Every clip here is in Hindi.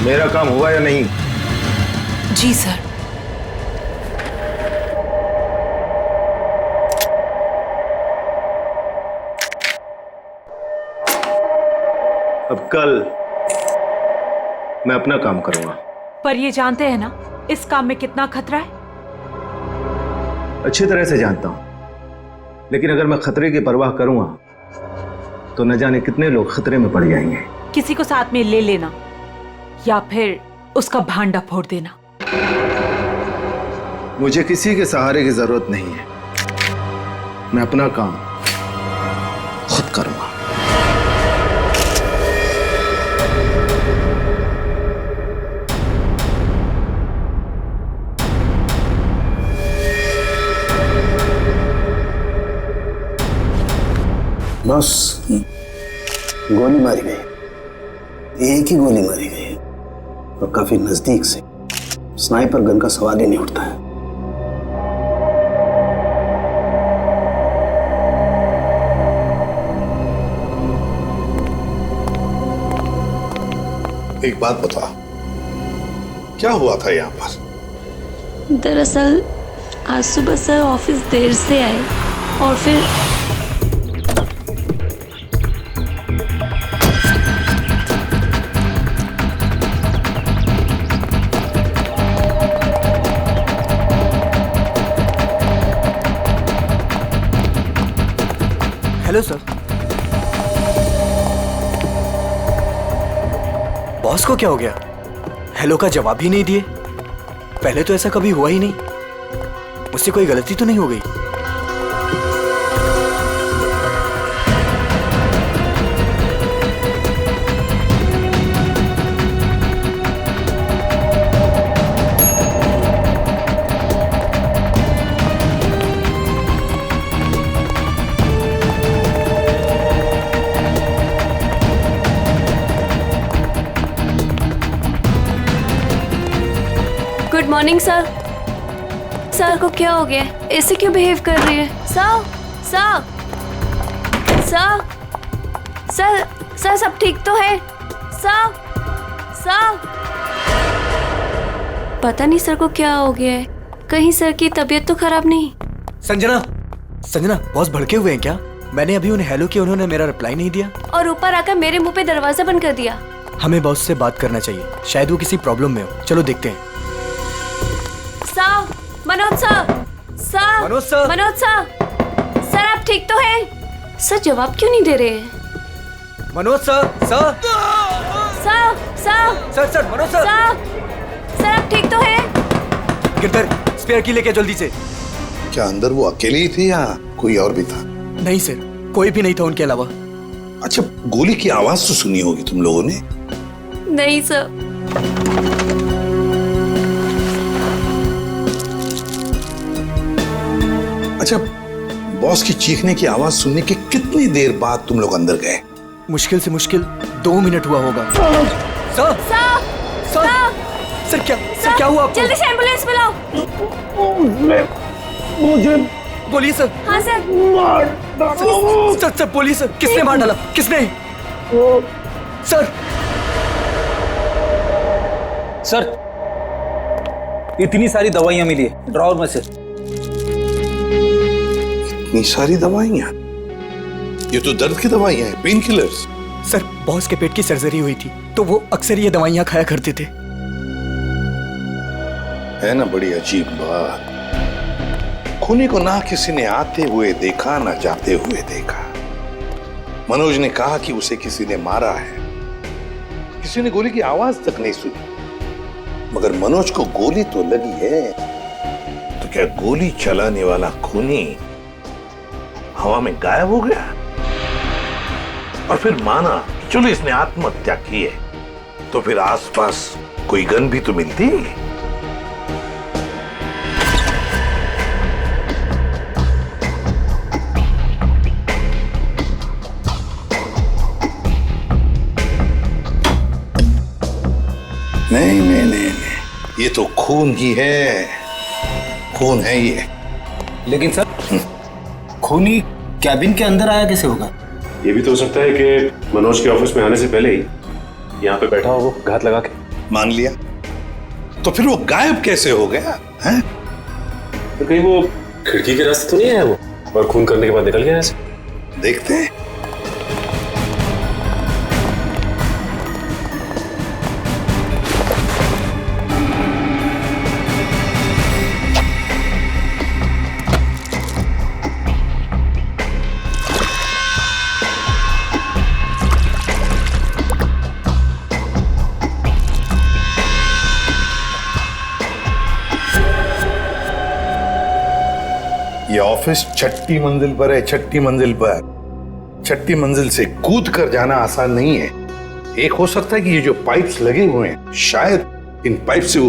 मेरा काम हुआ या नहीं? जी सर। अब कल मैं अपना काम करूंगा। पर ये जानते हैं ना इस काम में कितना खतरा है? अच्छी तरह से जानता हूं, लेकिन अगर मैं खतरे की परवाह करूंगा तो न जाने कितने लोग खतरे में पड़ जाएंगे। किसी को साथ में ले लेना या फिर उसका भांडा फोड़ देना। मुझे किसी के सहारे की जरूरत नहीं है। मैं अपना काम खुद करूंगा। बस गोली मारी गई, एक ही गोली मारी गई और काफी नजदीक से। स्नाइपर गन का सवाल ही नहीं उठता है। एक बात बता, क्या हुआ था यहाँ पर? दरअसल आज सुबह सर ऑफिस देर से आए और फिर हेलो सर। बॉस को क्या हो गया? हेलो का जवाब ही नहीं दिए। पहले तो ऐसा कभी हुआ ही नहीं। मुझसे कोई गलती तो नहीं हो गई? Good morning sir. सर को क्या हो गया? ऐसे क्यों बिहेव कर रही है? Sir sir sir sir sir सब ठीक तो है? सर सर पता नहीं सर को क्या हो गया है। कहीं सर की तबीयत तो खराब नहीं? संजना, संजना, बॉस भड़के हुए हैं क्या? मैंने अभी उन्हें हेलो किया, उन्होंने मेरा रिप्लाई नहीं दिया और ऊपर आकर मेरे मुंह पे दरवाजा बंद कर दिया। हमें बॉस से बात करना चाहिए, शायद वो किसी प्रॉब्लम में हो। चलो देखते हैं। Sir, Manoj sir, sir, Manoj sir, Manoj sir, sir आप ठीक तो हैं? सर जवाब क्यों नहीं दे रहे हैं? Manoj sir, sir, sir, sir, sir, sir, Manoj sir, sir आप ठीक तो हैं? गिरधर, स्पेयर की लेके जल्दी से। क्या अंदर वो अकेली ही थी या कोई और भी था? नहीं सर, कोई भी नहीं था उनके अलावा। अच्छा, गोली की आवाज तो सुनी होगी तुम लोगों ने? नहीं सर। अच्छा, बॉस की चीखने की आवाज सुनने के कितनी देर बाद तुम लोग अंदर गए? मुश्किल से मुश्किल 2 मिनट हुआ होगा। सर, सर, सर, सर क्या हुआ आपको? जल्दी से एम्बुलेंस बुलाओ। मुझे बोलिए सर। हाँ सर। सर बोलिए सर, किसने मार डाला? किसने? सर, सर इतनी सारी दवाइयां मिली है ड्रॉवर में से। इतनी सारी दवाइयां? ये तो दर्द की दवाइयां हैं, पेन किलर्स। सर बॉस के पेट की सर्जरी हुई थी तो वो अक्सर ये दवाइयां खाया करते थे। है ना बड़ी अजीब बात। खूनी को ना किसी ने आते हुए देखा ना जाते हुए देखा। मनोज ने कहा कि उसे किसी ने मारा है, किसी ने गोली की आवाज तक नहीं सुनी। मगर मनोज को गोली तो लगी है, तो क्या गोली चलाने वाला खूनी हवा में गायब हो गया? और फिर माना कि चलो इसने आत्महत्या की है, तो फिर आसपास कोई गन भी तो मिलती। नहीं नहीं नहीं, ये तो खून ही है, खून है ये। लेकिन सर खूनी कैबिन के अंदर आया कैसे होगा? ये भी तो हो सकता है कि मनोज के ऑफिस में आने से पहले ही यहाँ पे बैठा हो वो घात लगा के। मान लिया, तो फिर वो गायब कैसे हो गया है? तो कहीं वो खिड़की के रास्ते तो नहीं आया वो और खून करने के बाद निकल गया ऐसे? देखते हैं। ये ऑफिस छठी मंजिल पर है, छठी मंजिल पर। छठी मंजिल से कूद कर जाना आसान नहीं है। एक हो सकता है कि ये जो पाइप्स लगे हुए हैं, शायद इन पाइप से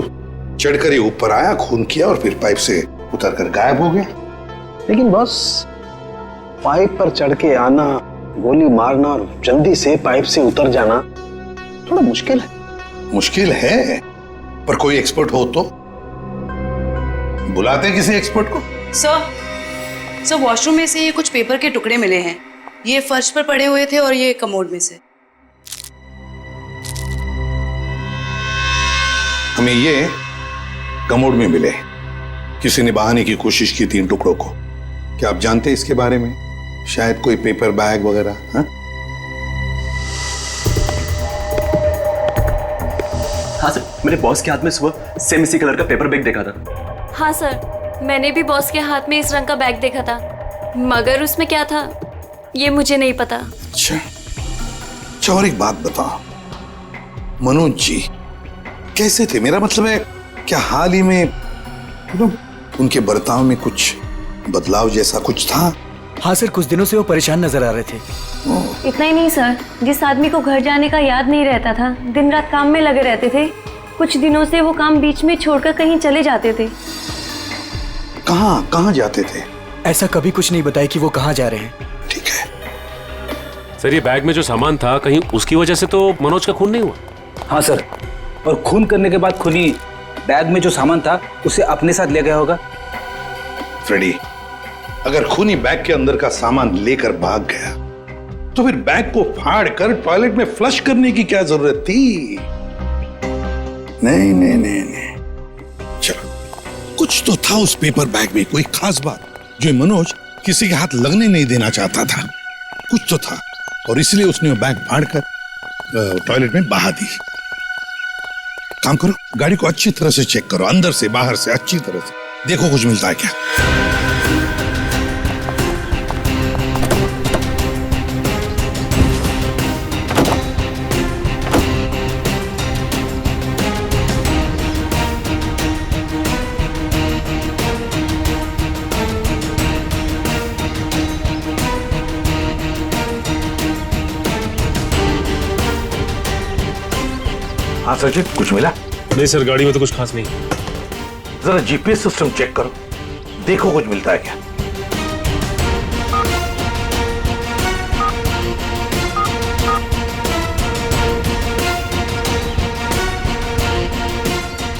चढ़कर ये ऊपर आया, खून किया और फिर पाइप से उतर कर गायब हो गया। लेकिन बस पाइप पर चढ़ के आना, गोली मारना और जल्दी से पाइप से उतर जाना थोड़ा मुश्किल है। मुश्किल है, पर कोई एक्सपर्ट हो तो बुलाते किसी एक्सपर्ट को। सर वॉशरूम में से ये कुछ पेपर के टुकड़े मिले हैं। ये फर्श पर पड़े हुए थे और ये कमोड में से। हमें ये कमोड में मिले। किसी ने बहाने की कोशिश की थी इन टुकड़ों को। क्या आप जानते हैं इसके बारे में? शायद कोई पेपर बैग वगैरह। हाँ सर, मेरे बॉस के हाथ में सुबह सेम इसी कलर का पेपर बैग देखा था। हाँ सर, मैंने भी बॉस के हाथ में इस रंग का बैग देखा था, मगर उसमें क्या था ये मुझे नहीं पता। अच्छा, और एक बात बताओ, मनोज जी कैसे थे? मेरा मतलब है, क्या हाल ही में उनके बर्ताव में कुछ बदलाव जैसा कुछ था? हाँ सर, कुछ दिनों से वो परेशान नजर आ रहे थे। इतना ही नहीं सर, जिस आदमी को घर जाने का याद नहीं रहता था, दिन रात काम में लगे रहते थे, कुछ दिनों से वो काम बीच में छोड़कर कहीं चले जाते थे। कहाँ जाते थे? ऐसा कभी कुछ नहीं बताया कि वो कहाँ जा रहे हैं। ठीक है सर, ये बैग में जो सामान था, कहीं उसकी वजह से तो मनोज का खून नहीं हुआ? हाँ सर, और खून करने के बाद खूनी बैग में जो सामान था उसे अपने साथ ले गया होगा। फ्रेडी, अगर खूनी बैग के अंदर का सामान लेकर भाग गया तो फिर बैग को फाड़ कर टॉयलेट में फ्लश करने की क्या जरूरत थी? नहीं, चलो, कुछ तो था उस पेपर बैग में, कोई खास बात जो मनोज किसी के हाथ लगने नहीं देना चाहता था। कुछ तो था और इसलिए उसने वो बैग फाड़कर टॉयलेट में बहा दी। काम करो, गाड़ी को अच्छी तरह से चेक करो, अंदर से बाहर से अच्छी तरह से देखो कुछ मिलता है क्या। हाँ सचिन, कुछ मिला? नहीं सर, गाड़ी में तो कुछ खास नहीं। जरा जीपीएस सिस्टम चेक करो, देखो कुछ मिलता है क्या।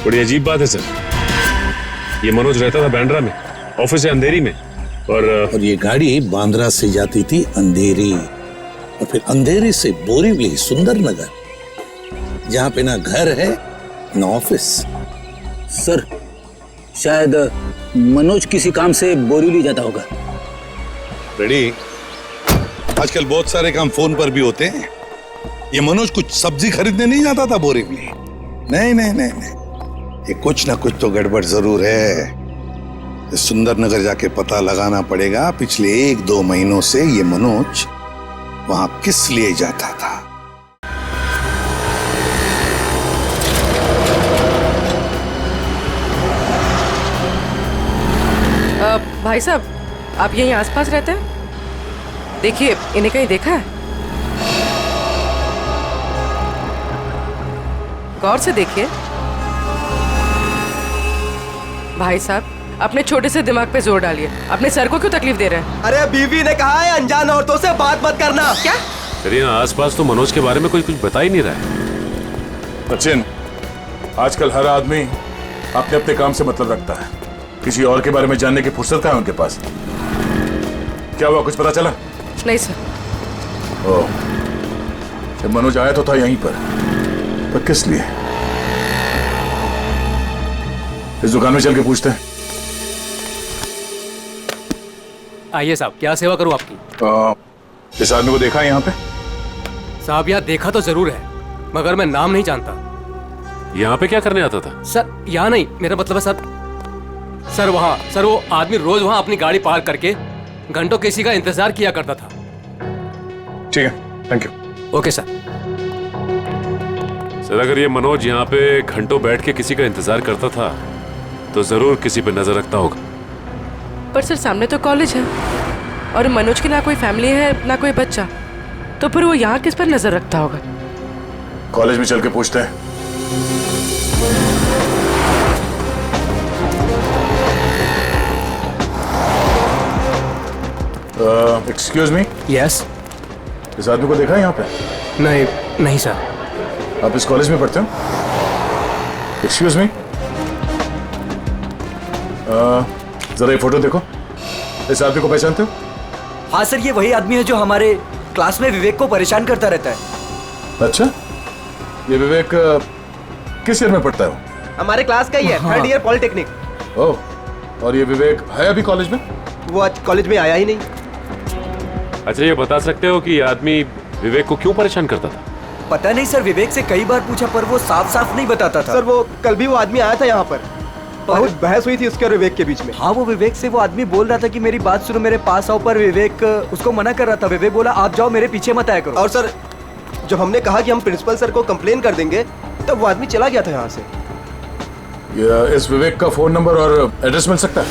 बड़ी अजीब बात है सर, ये मनोज रहता था बांद्रा में, ऑफिस है अंधेरी में, और ये गाड़ी बांद्रा से जाती थी अंधेरी, और फिर अंधेरी से बोरीवली, सुंदर नगर, जहां पे ना घर है ना ऑफिस। सर, शायद मनोज किसी काम से बोरीवली जाता होगा। रेडी, आजकल बहुत सारे काम फोन पर भी होते हैं। ये मनोज कुछ सब्जी खरीदने नहीं जाता था बोरीवली। नहीं, ये कुछ ना कुछ तो गड़बड़ जरूर है। सुंदर नगर जाके पता लगाना पड़ेगा पिछले 1-2 महीनों से ये मनोज वहां किस लिए जाता था। भाई साहब, आप यहीं आसपास रहते हैं? देखिए, इन्हें कहीं देखा है? गौर से देखिए। भाई साहब, अपने छोटे से दिमाग पे जोर डालिए। अपने सर को क्यों तकलीफ दे रहे हैं? अरे बीवी ने कहा है अनजान औरतों से बात मत करना। क्या? सर, आसपास तो मनोज के बारे में कोई कुछ बता ही नहीं रहा है। सचिन, आजकल हर आदमी अपने अपने काम से मतलब रखता है, किसी और के बारे में जानने की फुर्सत है उनके पास? क्या हुआ, कुछ पता चला? नहीं सर। ओह, मनोज आया तो था यहीं पर किस लिए? इस दुकान में चल के पूछते हैं। आइए साहब, क्या सेवा करूं आपकी? इस आदमी को देखा है यहाँ पे? साहब यहाँ देखा तो जरूर है, मगर मैं नाम नहीं जानता। यहाँ पे क्या करने आता था? सर यहाँ नहीं, मेरा मतलब है सर वहाँ। सर वो आदमी रोज वहाँ अपनी गाड़ी पार्क करके घंटों किसी का इंतजार किया करता था। ठीक है, thank you. Okay sir. Sir अगर ये मनोज यहाँ पे घंटों बैठ के किसी का इंतजार करता था तो जरूर किसी पे नजर रखता होगा। पर सर सामने तो कॉलेज है और मनोज की ना कोई फैमिली है ना कोई बच्चा, तो फिर वो यहाँ किस पर नजर रखता होगा? कॉलेज में चल के पूछते हैं। Excuse me. यस। इस आदमी को देखा है यहाँ पे? नहीं सर। आप इस कॉलेज में पढ़ते हो? एक्सक्यूज मी, जरा ये फोटो देखो। इस आदमी को पहचानते हो? हाँ सर, ये वही आदमी है जो हमारे क्लास में विवेक को परेशान करता रहता है। अच्छा, ये विवेक किस ईयर में पढ़ता है? वो हमारे क्लास का ही है, थर्ड ईयर पॉलिटेक्निक। ओह, और ये विवेक है अभी कॉलेज में? वो आज कॉलेज में आया ही नहीं। अच्छा ये बता सकते हो कि ये आदमी विवेक को क्यों परेशान करता था? पता नहीं सर, विवेक से कई बार पूछा पर वो साफ साफ नहीं बताता था। सर वो कल भी वो आदमी आया था यहाँ पर, बहुत बहस हुई थी उसके और विवेक के बीच में। हाँ, वो विवेक से वो आदमी बोल रहा था कि मेरी बात सुनो, मेरे पास आओ, पर विवेक उसको मना कर रहा था। विवेक बोला आप जाओ, मेरे पीछे मत आया करो। और सर जब हमने कहा कि हम प्रिंसिपल सर को कंप्लेन कर देंगे तब वो आदमी चला गया था यहाँ से। इस विवेक का फोन नंबर और एड्रेस मिल सकता है?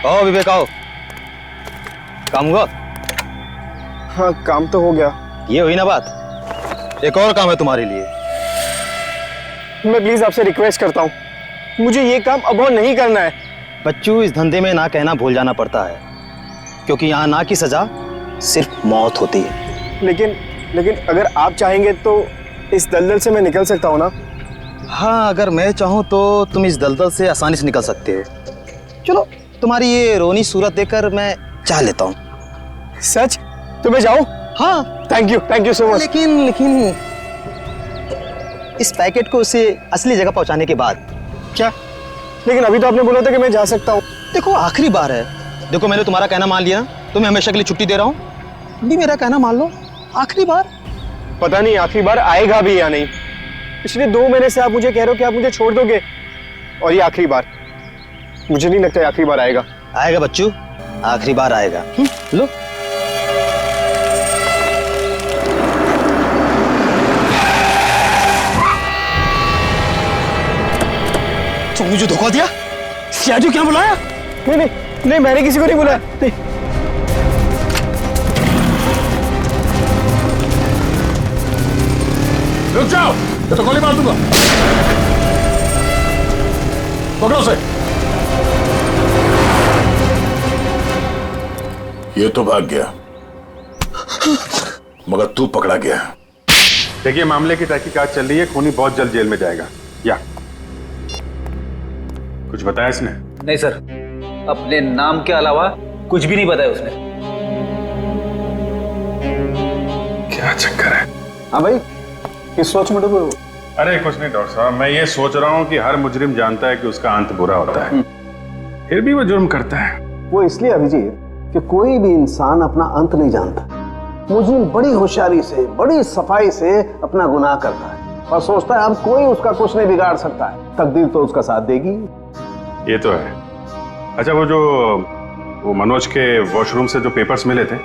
आओ विवेक आओ। काम हुआ? हाँ काम तो हो गया। ये हुई ना बात, एक और काम है तुम्हारे लिए। मैं प्लीज आपसे रिक्वेस्ट करता हूँ, मुझे ये काम अब और नहीं करना है। बच्चों, इस धंधे में ना कहना भूल जाना पड़ता है, क्योंकि यहाँ ना की सजा सिर्फ मौत होती है। लेकिन अगर आप चाहेंगे तो इस दलदल से मैं निकल सकता हूँ ना? हाँ, अगर मैं चाहूँ तो तुम इस दलदल से आसानी से निकल सकते हो। चलो, तुम्हारी ये रोनी सूरत देखकर मैं चाह लेता हूँ। सच? तो मैं जाऊँ? हाँ, थैंक यू सो मच। लेकिन इस पैकेट को उसे असली जगह पहुंचाने के बाद। क्या? लेकिन अभी तो आपने बोला था कि मैं जा सकता हूँ। देखो, आखिरी बार है। देखो, मैंने तुम्हारा कहना मान लिया, तुम्हें हमेशा के लिए छुट्टी दे रहा हूँ। भी मेरा कहना मान लो, आखिरी बार। पता नहीं आखिरी बार आएगा भी या नहीं। पिछले 2 महीने से आप मुझे कह रहे हो कि आप मुझे छोड़ दोगे, और ये आखिरी बार। मुझे नहीं लगता आखिरी बार आएगा। आएगा बच्चू, आखिरी बार आएगा। लो। तुम मुझे धोखा दिया? सियाजू क्या बुलाया? नहीं, मैंने किसी को नहीं बुलाया। नहीं। रुक जाओ, ये तो गोली मार दूंगा। पकड़ो उसे। ये तो भाग गया, मगर तू पकड़ा गया। देखिए, मामले की तहकीकात चल रही है, खूनी बहुत जल्द जेल में जाएगा। या कुछ बताया इसने? नहीं सर, अपने नाम के अलावा कुछ भी नहीं बताया उसने। क्या चक्कर है? हाँ भाई, किस सोच में डूबे हो? अरे कुछ नहीं डॉक्टर साहब, मैं ये सोच रहा हूँ कि हर मुजरिम जानता है कि उसका अंत बुरा होता है, फिर भी वो जुर्म करता है। वो इसलिए अभिजीत कि कोई भी इंसान अपना अंत नहीं जानता। मुजरिम बड़ी होशियारी से, बड़ी सफाई से अपना गुनाह करता है और सोचता है अब कोई उसका कुछ नहीं बिगाड़ सकता है। तकदीर तो उसका साथ देगी। ये तो है। अच्छा, वो मनोज के वॉशरूम से जो पेपर्स मिले थे,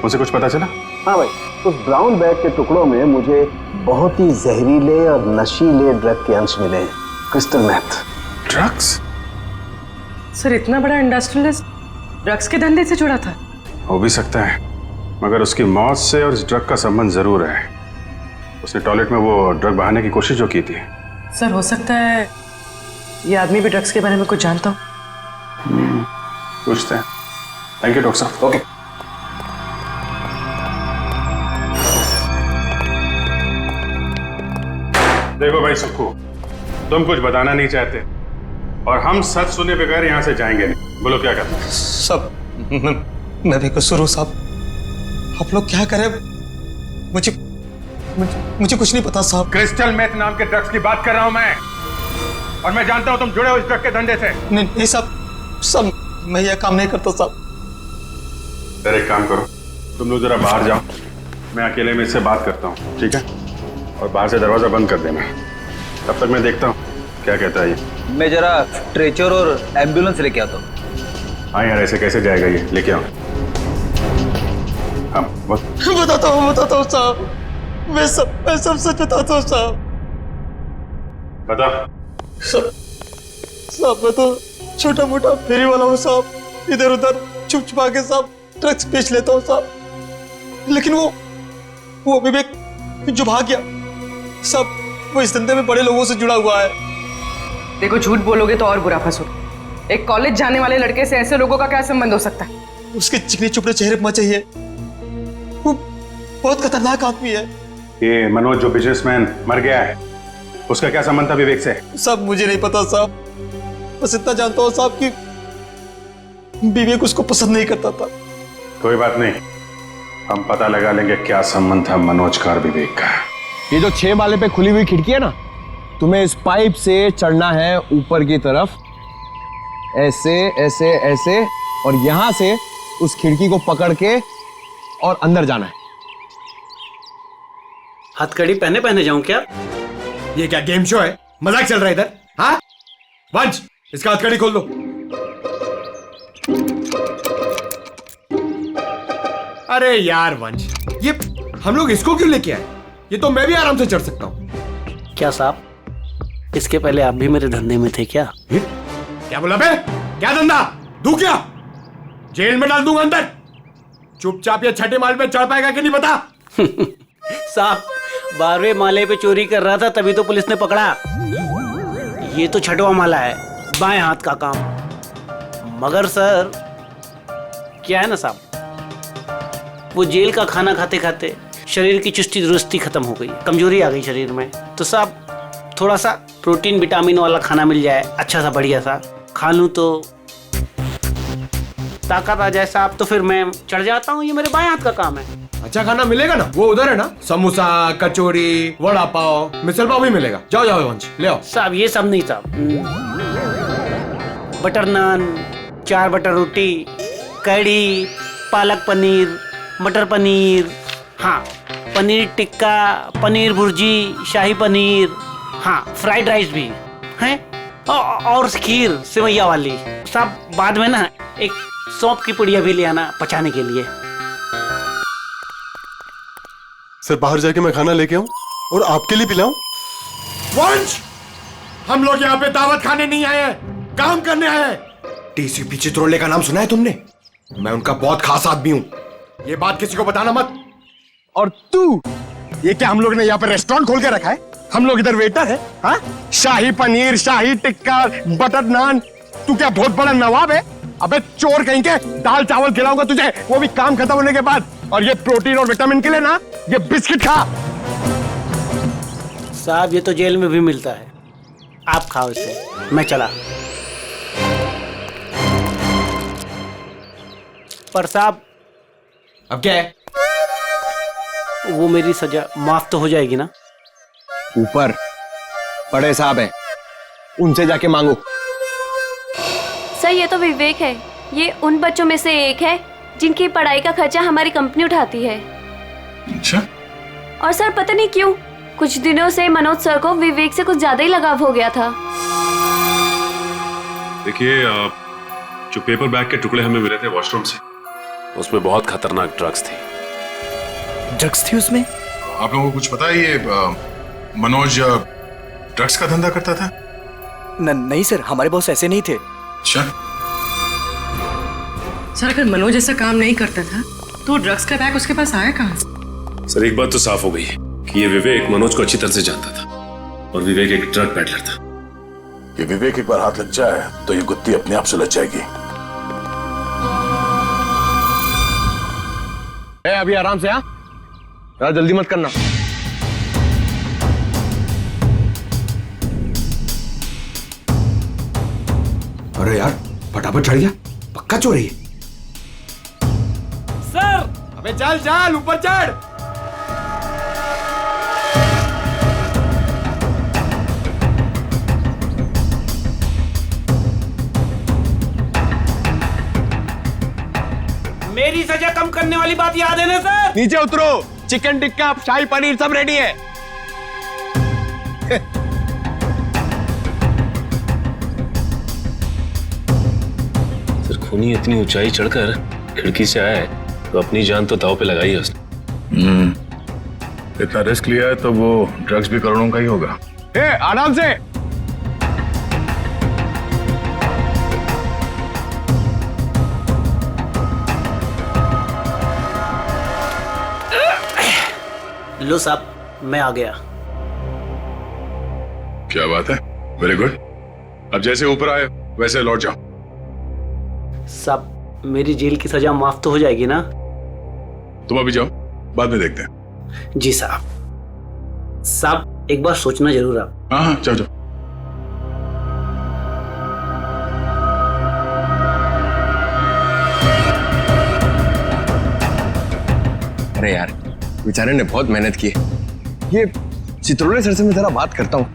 उनसे कुछ पता चला? हाँ भाई, उस ब्राउन बैग के टुकड़ों में मुझे बहुत ही जहरीले और नशीले ड्रग के अंश मिले हैं। Crystal math. ड्रग्स? सर इतना बड़ा इंडस्ट्रियलिस्ट ड्रग्स के धंधे से जुड़ा था? हो भी सकता है, मगर उसकी मौत से और इस ड्रग का संबंध जरूर है। उसने टॉयलेट में वो ड्रग बहाने की कोशिश जो की थी। सर हो सकता है ये आदमी भी ड्रग्स के बारे में कुछ जानता हो। पूछते हैं। थैंक यू डॉक्टर साहब। ओके। देखो भाई सुक्कू, तुम कुछ बताना नहीं चाहते और हम सच सुने बगैर यहाँ से जाएंगे नहीं। बोलो क्या करना है? सब मैं भी कसूर हूँ साहब। आप लोग क्या करें, मुझे कुछ नहीं पता साहब। क्रिस्टल मेथ नाम के ड्रग्स की बात कर रहा हूं मैं, और मैं जानता हूं तुम जुड़े हो इस ड्रग के धंधे से। नहीं साहब, मैं यह काम नहीं करता साहब। सर एक काम करो, तुम लोग जरा बाहर जाओ, मैं अकेले में इससे बात करता हूँ, ठीक है? और बाहर से दरवाजा बंद कर देना, तब तक मैं देखता हूँ क्या कहता है ये। मैं जरा स्ट्रेचर और एम्बुलेंस लेके आता हूँ। हाँ यार, ऐसे कैसे जाएगा ये, लेके आओ। हाँ बताता हूँ साहब, मैं सब सच बताता हूँ साहब। बता। साहब मैं तो छोटा मोटा फेरी वाला हूँ साहब, इधर उधर छुप छुपा के साहब ड्रग्स बेच लेता हूँ साहब। लेकिन वो विवेक जो भाग गया साहब, वो इस धंधे में बड़े लोगों से जुड़ा हुआ है। देखो, झूठ बोलोगे तो और बुरा फंसोगे। एक कॉलेज जाने वाले लड़के से ऐसे लोगों का क्या संबंध हो सकता है? उसके चिकने चुपड़े चेहरे पर चाहिए, वो बहुत खतरनाक आदमी है। ये मनोज जो बिजनेसमैन मर गया है, उसका क्या संबंध था विवेक से? साहब मुझे नहीं पता साहब, बस इतना जानता हूँ साहब कि विवेक उसको पसंद नहीं करता था। कोई बात नहीं, हम पता लगा लेंगे क्या संबंध था मनोज का और विवेक का। ये जो 6 माले पे खुली हुई खिड़की है ना, तुम्हें इस पाइप से चढ़ना है ऊपर की तरफ, ऐसे ऐसे ऐसे, और यहां से उस खिड़की को पकड़ के और अंदर जाना है। हथकड़ी पहने जाऊं क्या? ये क्या गेम शो है? मजाक चल रहा है इधर? हाँ वंश, इसका हथकड़ी खोल दो। अरे यार वंश, ये हम लोग इसको क्यों लेके आए? ये तो मैं भी आराम से चढ़ सकता हूँ। क्या साहब, इसके पहले आप भी मेरे धंधे में थे क्या? क्या बोला बे? क्या धंधा? दू क्या? जेल में डाल दूंगा अंदर। चुपचाप ये 6ठे माले पे चढ़ पाएगा कि नहीं बता? साहब 12वें माले पे चोरी कर रहा था, तभी तो पुलिस ने पकड़ा। ये तो 6वां माला है, बाएं हाथ का काम। मगर सर क्या है ना साहब, वो जेल का खाना खाते खाते शरीर की चुस्ती दुरुस्ती खत्म हो गई, कमजोरी आ गई शरीर में। तो साहब थोड़ा सा प्रोटीन विटामिन वाला खाना मिल जाए, अच्छा सा बढ़िया सा खा लूं तो ताकत आ जाए साहब, तो फिर मैं चढ़ जाता हूँ। ये मेरे बाएं हाथ का काम है। अच्छा खाना मिलेगा ना? वो उधर है ना, समोसा, कचौरी, वड़ा पाव, मिसल पाव भी मिलेगा। जाओ जाओ वंश, ले आओ। साहब ये सब नहीं साहब, बटर नान, 4 बटर रोटी, कढ़ी, पालक पनीर, मटर पनीर, हाँ पनीर टिक्का, पनीर भुर्जी, शाही पनीर, हाँ फ्राइड राइस भी हैं, और खीर सेवैया वाली। साहब बाद में ना एक सौंफ की पुड़िया भी ले आना पचाने के लिए। सर बाहर जाके मैं खाना लेके आऊं और आपके लिए पिलाऊं? वंश, हम लोग यहाँ पे दावत खाने नहीं आए हैं, काम करने आए हैं। टीसीपी चित्रोले का नाम सुना है तुमने? मैं उनका बहुत खास आदमी हूँ, ये बात किसी को बताना मत। और तू, ये क्या हम लोग ने यहाँ पे रेस्टोरेंट खोल के रखा है? हम लोग इधर वेटर है? हाँ, शाही पनीर, शाही टिक्का, बटर नान, तू क्या बहुत बड़ा नवाब है? अबे चोर कहीं के, दाल चावल खिलाऊंगा तुझे, वो भी काम खत्म होने के बाद। और ये प्रोटीन और विटामिन के लिए ना, ये बिस्किट खा। साहब ये तो जेल में भी मिलता है, आप खाओ इसे, मैं चला। पर साहब अब क्या है? वो मेरी सजा माफ तो हो जाएगी ना? ऊपर बड़े साहब है, उनसे जाके मांगो। सर ये तो विवेक है, ये उन बच्चों में से एक है जिनकी पढ़ाई का खर्चा हमारी कंपनी उठाती है। अच्छा? और सर पता नहीं क्यों कुछ दिनों से मनोज सर को विवेक से कुछ ज्यादा ही लगाव हो गया था। देखिए, जो पेपर बैग के टुकड़े हमें मिले थे वॉशरूम से, उसमें बहुत खतरनाक ड्रग्स थी। ड्रग्स थी उसमें? आप लोगों को कुछ पता है ये मनोज ड्रग्स का धंधा करता था? नहीं सर, हमारे बॉस ऐसे नहीं थे। अच्छा? सर अगर मनोज ऐसा काम नहीं करता था तो ड्रग्स का बैग उसके पास आया कहाँ से? सर एक बात तो साफ हो गई है कि ये विवेक मनोज को अच्छी तरह से जानता था, और विवेक एक ड्रग पैडलर था। ये विवेक एक बार हाथ लग जाए तो ये गुत्ती अपने आप सुलझ जाएगी। अभी आराम से, हाँ यार, जल्दी मत करना। अरे यार फटाफट चढ़ गया, पक्का चोरी है। सर अबे चल चल ऊपर चढ़। मेरी सजा कम करने वाली बात याद है ना सर? नीचे उतरो, चिकन टिक्का शाही पनीर सब रेडी है। सर खूनी इतनी ऊंचाई चढ़कर खिड़की से आया है तो अपनी जान तो दांव पे लगाई है उसने। इतना रिस्क लिया है तो वो ड्रग्स भी करोड़ों का ही होगा। आराम से। लो साहब, मैं आ गया। क्या बात है, वेरी गुड। अब जैसे ऊपर आए वैसे लौट जाओ। साहब मेरी जेल की सजा माफ तो हो जाएगी ना? तुम अभी जाओ, बाद में देखते हैं। जी साहब। साहब एक बार सोचना जरूर आप। हाँ हाँ, जाओ जाओ। अरे यार, बेचारे ने बहुत मेहनत की। ये चित्रोले सर से मैं जरा बात करता हूँ।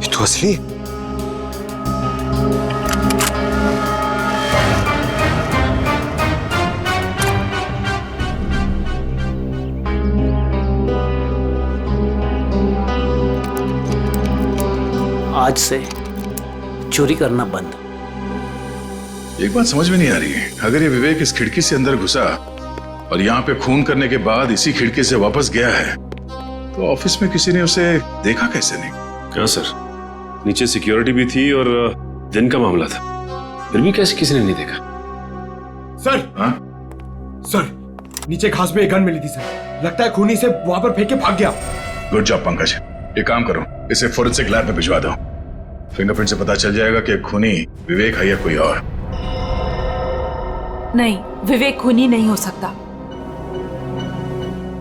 ये तो असली है। आज से चोरी करना बंद। एक बात समझ में नहीं आ रही है, अगर ये विवेक इस खिड़की से अंदर घुसा और यहाँ पे खून करने के बाद इसी खिड़की से वापस गया है तो ऑफिस में किसी ने उसे देखा कैसे नहीं? क्या सर, नीचे सिक्योरिटी भी थी और दिन का मामला था, फिर भी कैसे किसी ने नहीं देखा? सर, हाँ? सर, नीचे घास में एक गन मिली थी सर। लगता है खूनी से वहां पर फेंक के भाग गया। Good job Pankaj. एक काम करो, इसे फोरेंसिक लैब में भिजवा दो। फिंगरप्रिंट से पता चल जाएगा कि खूनी विवेक है या कोई और। नहीं, विवेक खूनी नहीं हो सकता।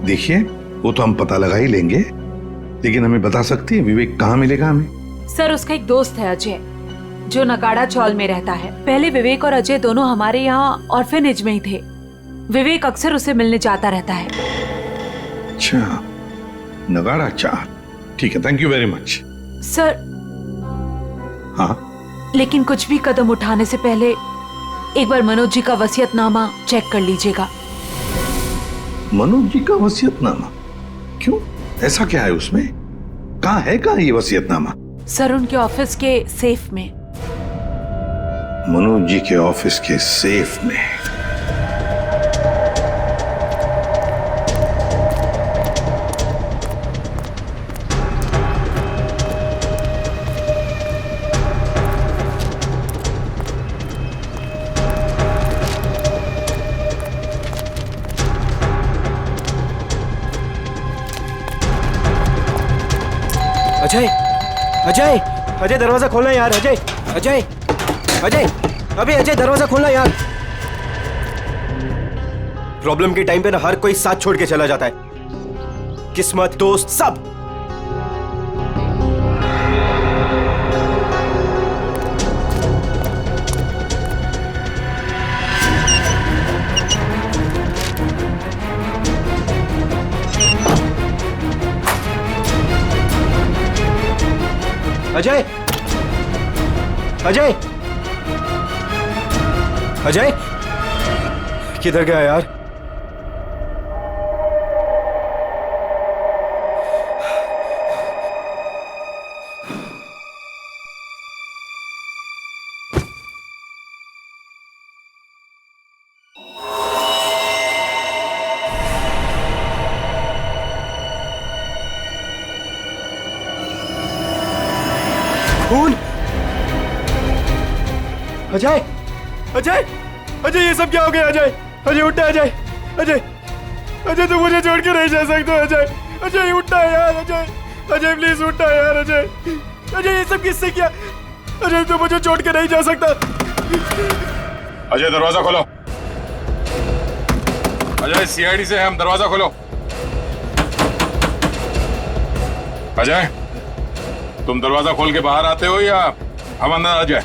देखिए, वो तो हम पता लगा ही लेंगे, लेकिन हमें बता सकती है विवेक कहाँ मिलेगा हमें? सर उसका एक दोस्त है अजय, जो नगाड़ा चौल में रहता है। पहले विवेक और अजय दोनों हमारे यहाँ ऑर्फेनेज में ही थे। विवेक अक्सर उसे मिलने जाता रहता है। अच्छा, नगाड़ा चार, ठीक है, thank you very much. Sir हाँ, लेकिन कुछ भी कदम उठाने से पहले एक बार मनोज जी का वसीयतनामा चेक कर लीजिएगा। मनोज जी का वसीयतनामा? क्यों, ऐसा क्या है उसमें? कहाँ है ये वसीयतनामा? सर उनके ऑफिस के सेफ में। मनोज जी के ऑफिस के सेफ में? अजय, अजय, अजय दरवाजा खोलना यार। अजय, अजय, अजय, अबे अजय दरवाजा खोलना यार। प्रॉब्लम के टाइम पे ना हर कोई साथ छोड़ के चला जाता है, किस्मत, दोस्त, सब। अजय, अजय, अजय, किधर गया यार? खून? अजय, अजय, अजय, ये सब क्या हो गया? अजय, अजय उठा। अजय, अजय, अजय तुम मुझे छोड़ के नहीं जा सकते। अजय, अजय उठा यार। अजय, अजय प्लीज उठा यार। अजय, अजय ये सब किससे किया? अजय तुम मुझे छोड़ के नहीं जा सकता। अजय दरवाजा खोलो। अजय सीआईडी से हम, दरवाजा खोलो। अजय, तुम दरवाजा खोल के बाहर आते हो या हम अंदर आ जाए?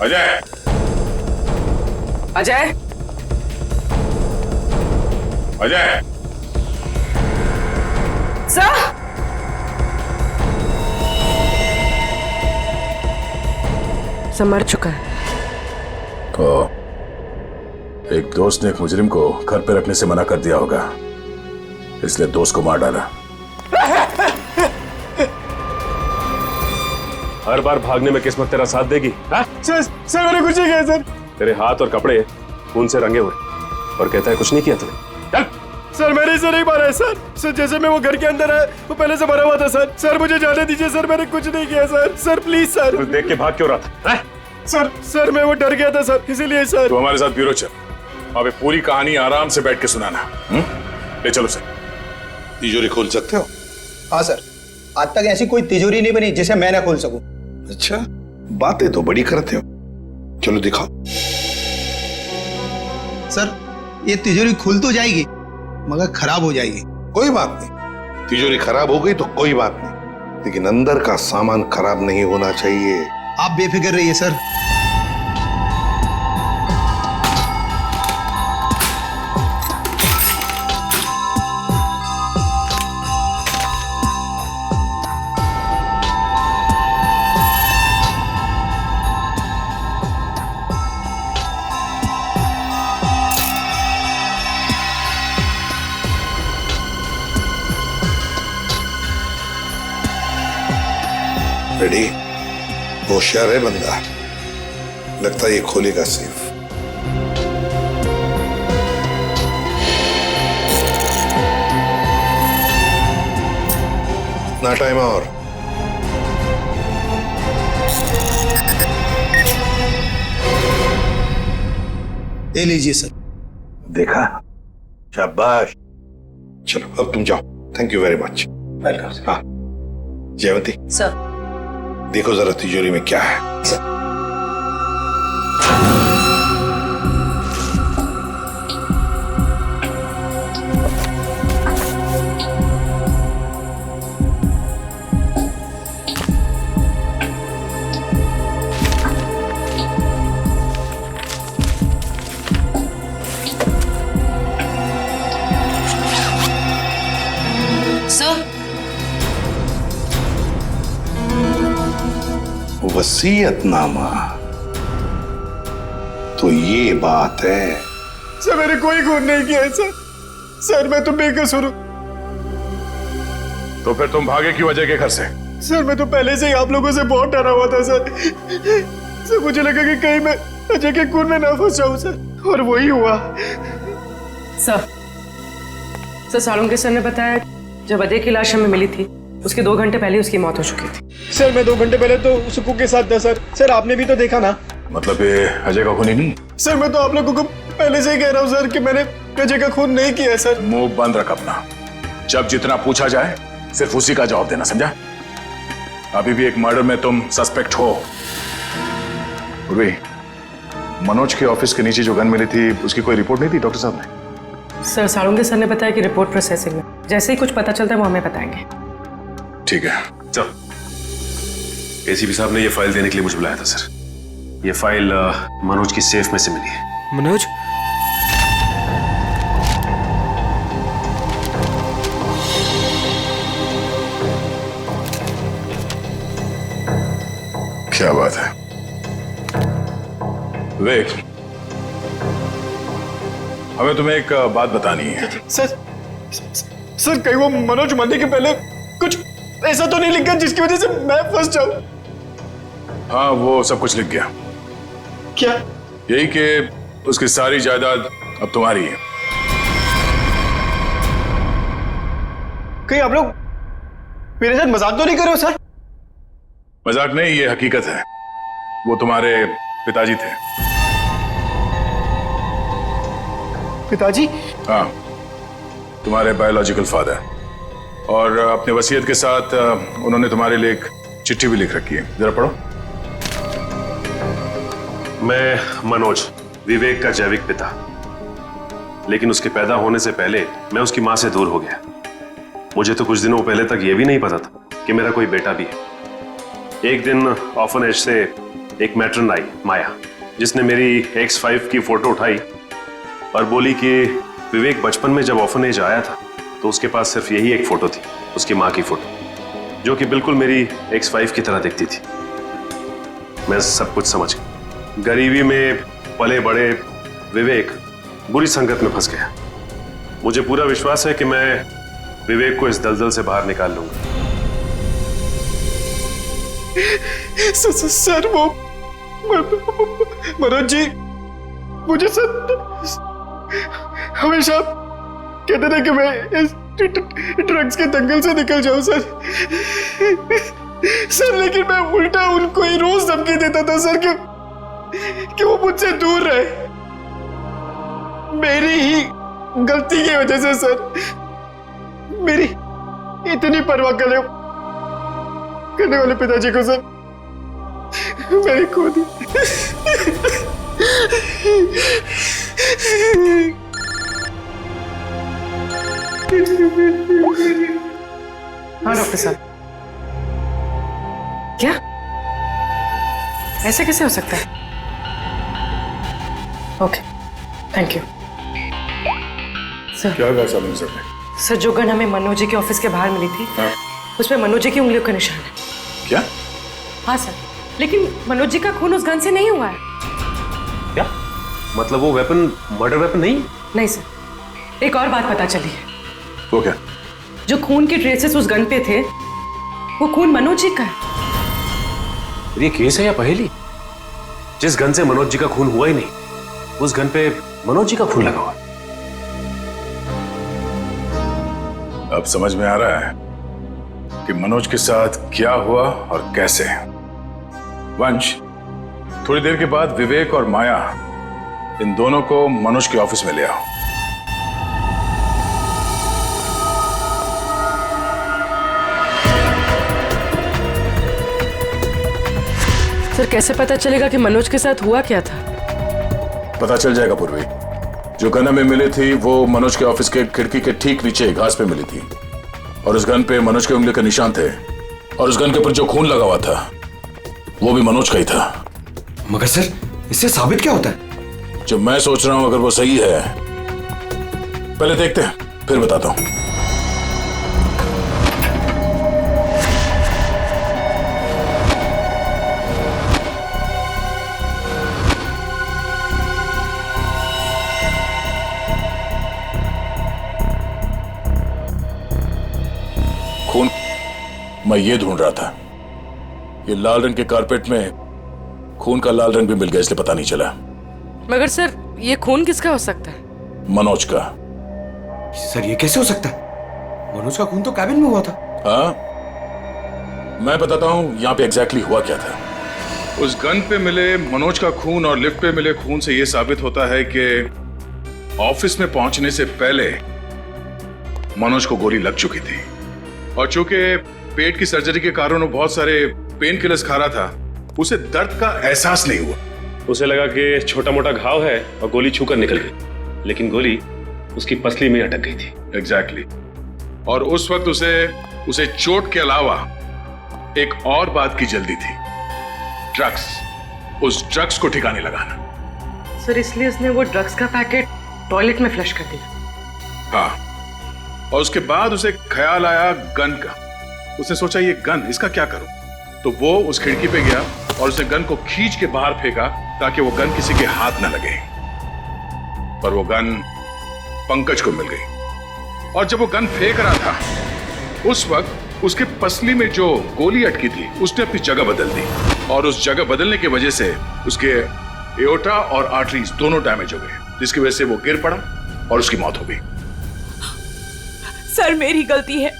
अजय, अजय, अजय, सर, सब मर चुका है। तो एक दोस्त ने एक मुजरिम को घर पे रखने से मना कर दिया होगा, इसलिए दोस्त को मार डाला। हर बार भागने में किस्मत तेरा साथ देगी? सर मैंने कुछ नहीं किया सर। तेरे हाथ और कपड़े खून से रंगे हुए और कहता है कुछ नहीं किया तूने। सर मैंने इसे नहीं मारा है सर। सर जैसे मैं वो घर के अंदर है वो पहले से मरा हुआ था सर। सर मुझे जाने दीजिए सर, मैंने कुछ नहीं किया सर। Sir please sir. तू देख के भाग क्यों रहा था? सर मैं वो डर गया था सर, इसीलिए सर। तो हमारे साथ ब्यूरो चल, अबे पूरी कहानी आराम से बैठ के सुनाना। ले चलो सर। तिजोरी खोल सकते हो? हाँ सर, आज तक ऐसी कोई तिजोरी नहीं बनी जिसे मैं ना खोल सकूं। अच्छा, बातें तो बड़ी करते हो, चलो दिखाओ। सर ये तिजोरी खुल तो जाएगी मगर खराब हो जाएगी। कोई बात नहीं, तिजोरी खराब हो गई तो कोई बात नहीं, लेकिन अंदर का सामान खराब नहीं होना चाहिए। आप बेफिक्र रहिए सर। रेडी? होशियार है बंदा, लगता है ये खोलेगा सेफ। इतना टाइम और? ले लीजिए सर। देखा, शाबाश। चलो अब तुम जाओ। Thank you very much. Welcome. हाँ जयवंती सर, देखो जरा तिजोरी में क्या है। वसीयतनामा, तो ये बात है। सर मैंने कोई खून नहीं किया है सर। सर मैं तो बेकसूर हूं। तो फिर तुम भागे क्यों अजय के घर से? सर मैं तो पहले से ही आप लोगों से बहुत डरा हुआ था सर। सर मुझे लगा कि कहीं मैं अजय के खून में ना फंस जाऊं सर, और वही हुआ। सर सालुंके सर ने बताया जब अजय की लाश हमें मिली थी उसके 2 घंटे पहले उसकी मौत हो चुकी थी। सर मैं 2 घंटे पहले तो सुकू के साथ था सर। सर आपने भी तो देखा ना। मतलब ये अजय का खून ही नहीं? सर मैं तो आप लोगों को पहले से ही कह रहा हूँ सर कि मैंने अजय का खून नहीं किया है सर। मुंह बंद रख अपना। जब जितना पूछा जाए सिर्फ उसी का जवाब देना, समझा? अभी भी एक मर्डर में तुम सस्पेक्ट हो। उर्वी, मनोज के ऑफिस के नीचे जो गन मिली थी उसकी कोई रिपोर्ट नहीं थी डॉक्टर साहब ने? सर सालुंके सर ने बताया कि रिपोर्ट प्रोसेसिंग में, जैसे ही कुछ पता चलता है वो हमें बताएंगे। ठीक है, चल। एसीपी साहब ने ये फाइल देने के लिए मुझे बुलाया था सर। ये फाइल मनोज की सेफ में से मिली है। मनोज? क्या बात है विवेक, हमें तुम्हें एक बात बतानी है। सर कहीं वो मनोज मरने के पहले कुछ ऐसा तो नहीं लिखा जिसकी वजह से मैं फंस जाऊं? हाँ वो सब कुछ लिख गया। क्या? यही कि उसकी सारी जायदाद अब तुम्हारी है। कहीं आप लोग मेरे साथ मजाक तो नहीं कर रहे हो सर? मजाक नहीं, ये हकीकत है। वो तुम्हारे पिताजी थे। पिताजी? हाँ, तुम्हारे बायोलॉजिकल फादर। और अपने वसीयत के साथ उन्होंने तुम्हारे लिए एक चिट्ठी भी लिख रखी है, जरा पढ़ो। मैं मनोज, विवेक का जैविक पिता, लेकिन उसके पैदा होने से पहले मैं उसकी माँ से दूर हो गया। मुझे तो कुछ दिनों पहले तक ये भी नहीं पता था कि मेरा कोई बेटा भी है। एक दिन ऑर्फनेज से एक मैट्रन आई, माया, जिसने मेरी X5 की फोटो उठाई और बोली कि विवेक बचपन में जब ऑर्फनेज आया था तो उसके पास सिर्फ यही एक फोटो थी, उसकी माँ की फोटो, जो कि बिल्कुल मेरी X5 की तरह दिखती थी। मैं सब कुछ समझ गया। गरीबी में पले बड़े विवेक बुरी संगत में फंस गया। मुझे पूरा विश्वास है कि मैं विवेक को इस दलदल से बाहर निकाल लूंगा। सर वो मनोज जी मुझे सर हमेशा कहते थे कि मैं इस ड्रग्स के दंगल से निकल जाऊं सर। सर लेकिन मैं उल्टा उनको ही रोज धमकी देता था सर कि वो मुझसे दूर रहे। मेरी ही गलती की वजह से सर मेरी इतनी परवाह करने वाले पिताजी को सर मैंने खो दी। हाँ डॉक्टर साहब, क्या ऐसे कैसे हो सकता है? Okay, thank you sir. क्या हुआ साहब सर? सर जो गन हमें मनोज जी के ऑफिस के बाहर मिली थी, उसमें मनोज जी की उंगलियों का निशान है। क्या? हाँ सर, लेकिन मनोज जी का खून उस गन से नहीं हुआ है। क्या मतलब वो वेपन मर्डर वेपन नहीं? नहीं सर, एक और बात पता चली है। वो क्या? जो खून के ट्रेसेस उस गन पे थे वो खून मनोज जी का है। ये केस है या पहेली? जिस गन से मनोज जी का खून हुआ ही नहीं, उस गन पे मनोज जी का खून लगा हुआ। अब समझ में आ रहा है कि मनोज के साथ क्या हुआ और कैसे। वंश, थोड़ी देर के बाद विवेक और माया इन दोनों को मनोज के ऑफिस में ले आओ। सर कैसे पता चलेगा कि मनोज के साथ हुआ क्या था? पता चल जाएगा पूर्वी। जो गन हमें मिली थी वो मनोज के ऑफिस के खिड़की के ठीक नीचे घास पे मिली थी और उस गन पे मनोज के उंगली के निशान थे और उस गन के ऊपर जो खून लगा हुआ था वो भी मनोज का ही था। मगर सर इससे साबित क्या होता है? जो मैं सोच रहा हूं अगर वो सही है, पहले देखते हैं फिर बताता हूं। खून मैं ये ढूंढ रहा था। ये लाल रंग के कारपेट में खून का लाल रंग भी मिल गया, इसलिए पता नहीं चला। मगर सर ये खून किसका हो सकता है? मनोज का। सर ये कैसे हो सकता है? मनोज का खून तो कैबिन में हुआ था। हाँ, मैं बताता हूं यहां पे एग्जैक्टली हुआ क्या था। उस गन पे मिले मनोज का खून और लिफ्ट पे मिले खून से यह साबित होता है कि ऑफिस में पहुंचने से पहले मनोज को गोली लग चुकी थी और चूंकि पेट की सर्जरी के कारण वो बहुत सारे पेन किलर्स खा रहा था, उसे दर्द का एहसास नहीं हुआ। उसे लगा कि छोटा मोटा घाव है और गोली छूकर निकल गई, लेकिन गोली उसकी पसली में अटक गई थी। एग्जैक्टली। और उस वक्त उसे चोट के अलावा एक और बात की जल्दी थी, ड्रग्स। उस ड्रग्स को ठिकाने लगाना। सर इसलिए उसने वो ड्रग्स का पैकेट टॉयलेट में फ्लश कर दिया। हाँ, और उसके बाद उसे ख्याल आया गन का। उसने सोचा ये गन, इसका क्या करूं? तो वो उस खिड़की पे गया और उसने गन को खींच के बाहर फेंका ताकि वो गन किसी के हाथ न लगे। पर वो गन पंकज को मिल गई और जब वो गन फेंक रहा था उस वक्त उसके पसली में जो गोली अटकी थी उसने अपनी जगह बदल दी और उस जगह बदलने की वजह से उसके एओर्टा और आर्टरीज दोनों डैमेज हो गए, जिसकी वजह से वो गिर पड़ा और उसकी मौत हो गई। सर मेरी गलती है।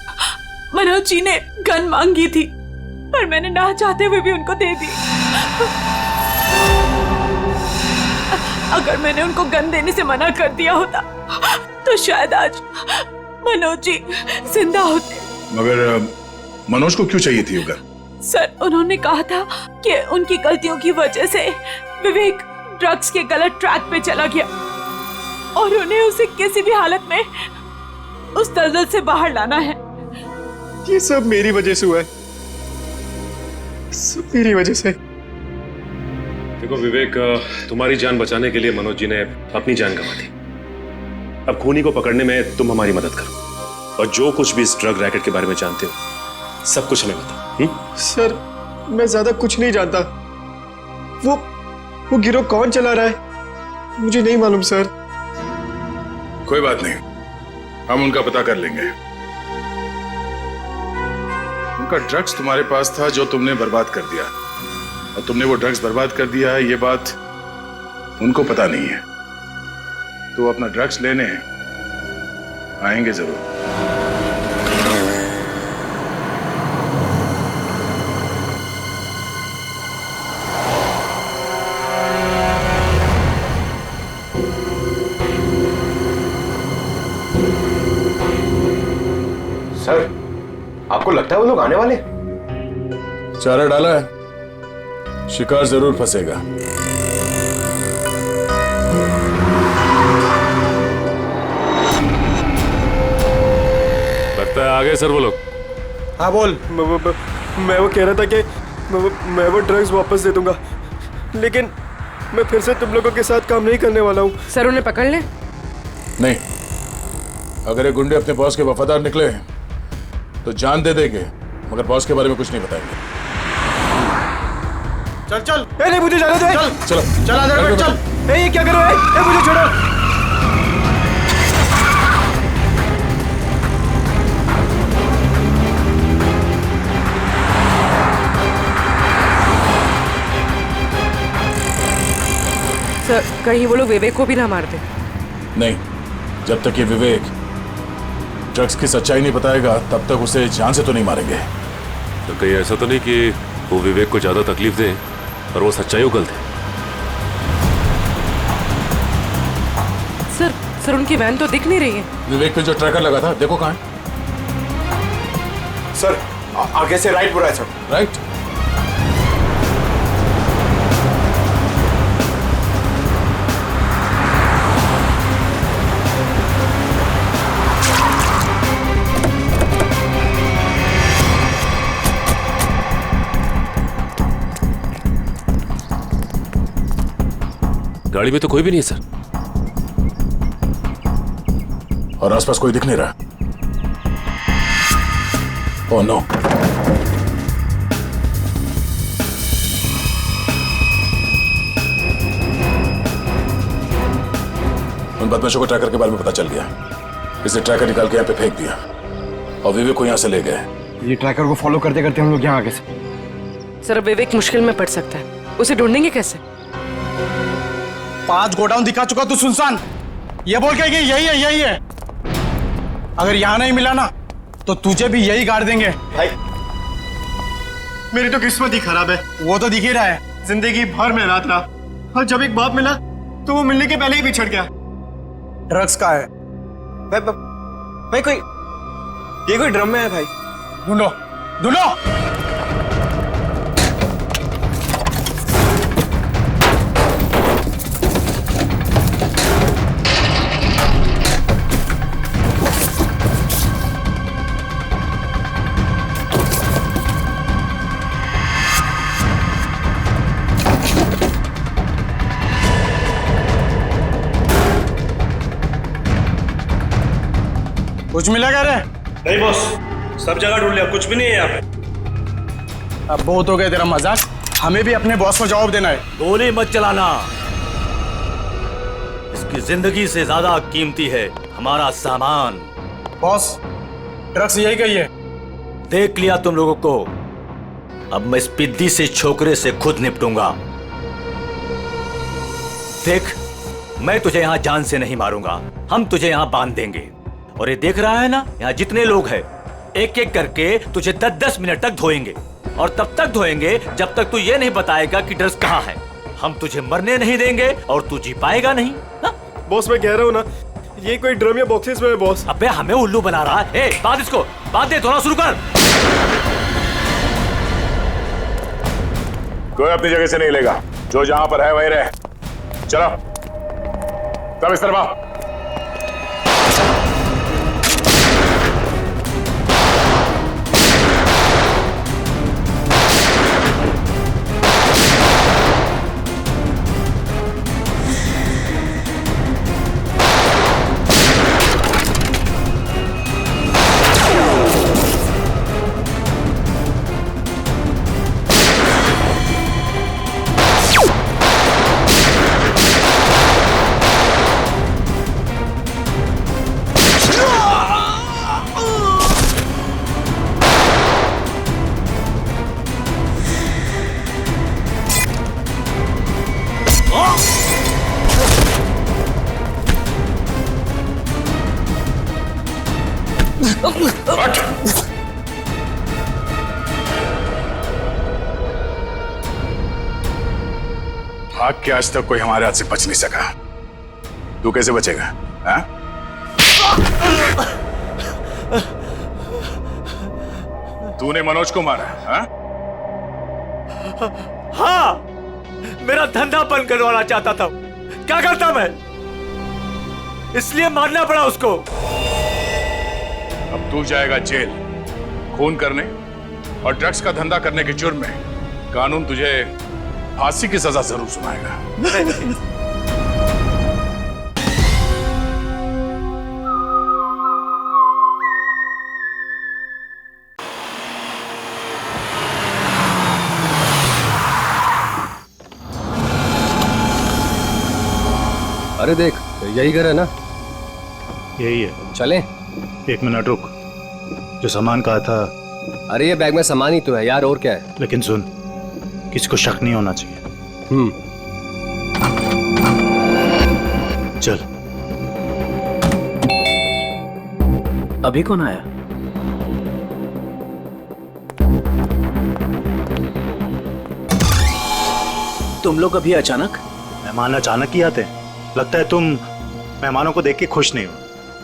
मनोज जी ने गन मांगी थी पर मैंने ना चाहते हुए भी उनको दे दी। अगर मैंने उनको गन देने से मना कर दिया होता तो शायद आज मनोज जी जिंदा होते। मगर मनोज को क्यों चाहिए थी वो गन? सर उन्होंने कहा था कि उनकी गलतियों की वजह से विवेक ड्रग्स के गलत ट्रैक पे चला गया। और उन्हें उसे किसी भी हालत में उस दलदल से बाहर लाना है। ये सब मेरी वजह से हुआ है, सब मेरी वजह से। देखो विवेक, तुम्हारी जान बचाने के लिए मनोज जी ने अपनी जान गंवा दी। अब खूनी को पकड़ने में तुम हमारी मदद करो, और जो कुछ भी इस ड्रग रैकेट के बारे में जानते हो सब कुछ हमें बताओ। सर मैं ज्यादा कुछ नहीं जानता। वो गिरोह कौन चला रहा है मुझे नहीं मालूम सर। कोई बात नहीं, हम उनका पता कर लेंगे। उनका ड्रग्स तुम्हारे पास था जो तुमने बर्बाद कर दिया, और तुमने वो ड्रग्स बर्बाद कर दिया है ये बात उनको पता नहीं है। तो अपना ड्रग्स लेने आएंगे जरूर। सर आपको लगता है वो लोग आने वाले? चारा डाला है, शिकार जरूर फंसेगा। लगता है आ गए सर वो लोग। हाँ बोल। मैं वो कह रहा था कि मैं वो ड्रग्स वापस दे दूंगा, लेकिन मैं फिर से तुम लोगों के साथ काम नहीं करने वाला हूँ। सर उन्हें पकड़ ले। नहीं, अगर ये गुंडे अपने बॉस के वफादार निकले तो जान दे देंगे, मगर बॉस के बारे में कुछ नहीं बताएंगे। चल चल। नहीं मुझे जाने दो। चल चलो चल अंदर चल। ये क्या कर रहे हो? मुझे छोड़ो। सर कहीं वो लोग विवेक को भी ना मार दे। नहीं, जब तक ये विवेक ड्रग्स की सच्चाई नहीं बताएगा तब तक उसे जान से तो नहीं मारेंगे। तो कहीं ऐसा तो नहीं कि वो विवेक को ज्यादा तकलीफ दे और वो सच्चाई उगल दे। सर उनकी वैन तो दिख नहीं रही है। विवेक पे जो ट्रैकर लगा था देखो कहाँ है। सर आगे से राइट बुरा है सर। राइट। गाड़ी में तो कोई भी नहीं है सर, और आसपास कोई दिख नहीं रहा। Oh no. उन बदमाशों को ट्रैकर के बारे में पता चल गया, इसे ट्रैकर निकाल के यहाँ पे फेंक दिया और विवेक को यहाँ से ले गए। ये ट्रैकर को फॉलो करते करते हम लोग यहाँ आगे से। सर विवेक मुश्किल में पड़ सकता है, उसे ढूंढेंगे कैसे? 5 गोडाउन दिखा चुका तू सुनसान, ये बोल के कि यही है। अगर यहाँ नहीं मिला ना तो तुझे भी यही गाड़ देंगे। भाई मेरी तो किस्मत ही खराब है। वो तो दिख ही रहा है। जिंदगी भर में रात रहा, और जब एक बाप मिला तो वो मिलने के पहले ही बिछड़ गया। ड्रग्स का है भाई ये कोई ड्रम में है भाई। ढूंढो ढूंढो। कुछ मिला क्या रे? नहीं बॉस, सब जगह ढूंढ लिया, कुछ भी नहीं है यहाँ पे। अब बहुत हो गया तेरा मजाक, हमें भी अपने बॉस को जवाब देना है। गोली मत चलाना, इसकी जिंदगी से ज्यादा कीमती है हमारा सामान। बॉस ड्रग्स यही कही है। देख लिया तुम लोगों को, अब मैं इस पिद्दी से छोकरे से खुद निपटूंगा। देख, मैं तुझे यहाँ जान से नहीं मारूंगा, हम तुझे यहाँ बांध देंगे। और ये देख रहा है ना, यहाँ जितने लोग हैं एक एक करके तुझे 10-10 मिनट तक धोएंगे, और तब तक धोएंगे जब तक तू ये नहीं बताएगा कि ड्रग्स कहाँ है। हम तुझे मरने नहीं देंगे और तू जी पाएगा नहीं। बॉस मैं कह रहा हूँ ना, ये कोई ड्रम या बॉक्सेस में है बॉस। अबे हमें उल्लू बना रहा है। बांध इसको, बांध दे, धोना शुरू कर। कोई अपनी जगह से नहीं लेगा, जो जहां पर है वहीं रहे। चलो सब इस तरफ आओ। भाग के आज तक कोई हमारे हाथ से बच नहीं सका, तू कैसे बचेगा? हाँ? तूने मनोज को मारा? हाँ? हाँ, मेरा धंधा बंद करवाना चाहता था। क्या करता मैं? इसलिए मारना पड़ा उसको। अब तू जाएगा जेल, खून करने और ड्रग्स का धंधा करने के जुर्म में। कानून तुझे फांसी की सजा जरूर सुनाएगा। अरे देख, यही घर है ना? यही है। चलें? 1 मिनट रुक, जो सामान कहा था। अरे ये बैग में सामान ही तो है यार, और क्या है? लेकिन सुन, किसी को शक नहीं होना चाहिए। चल। अभी कौन आया? तुम लोग अभी अचानक? मेहमान अचानक ही आते हैं। लगता है तुम मेहमानों को देख के खुश नहीं हो।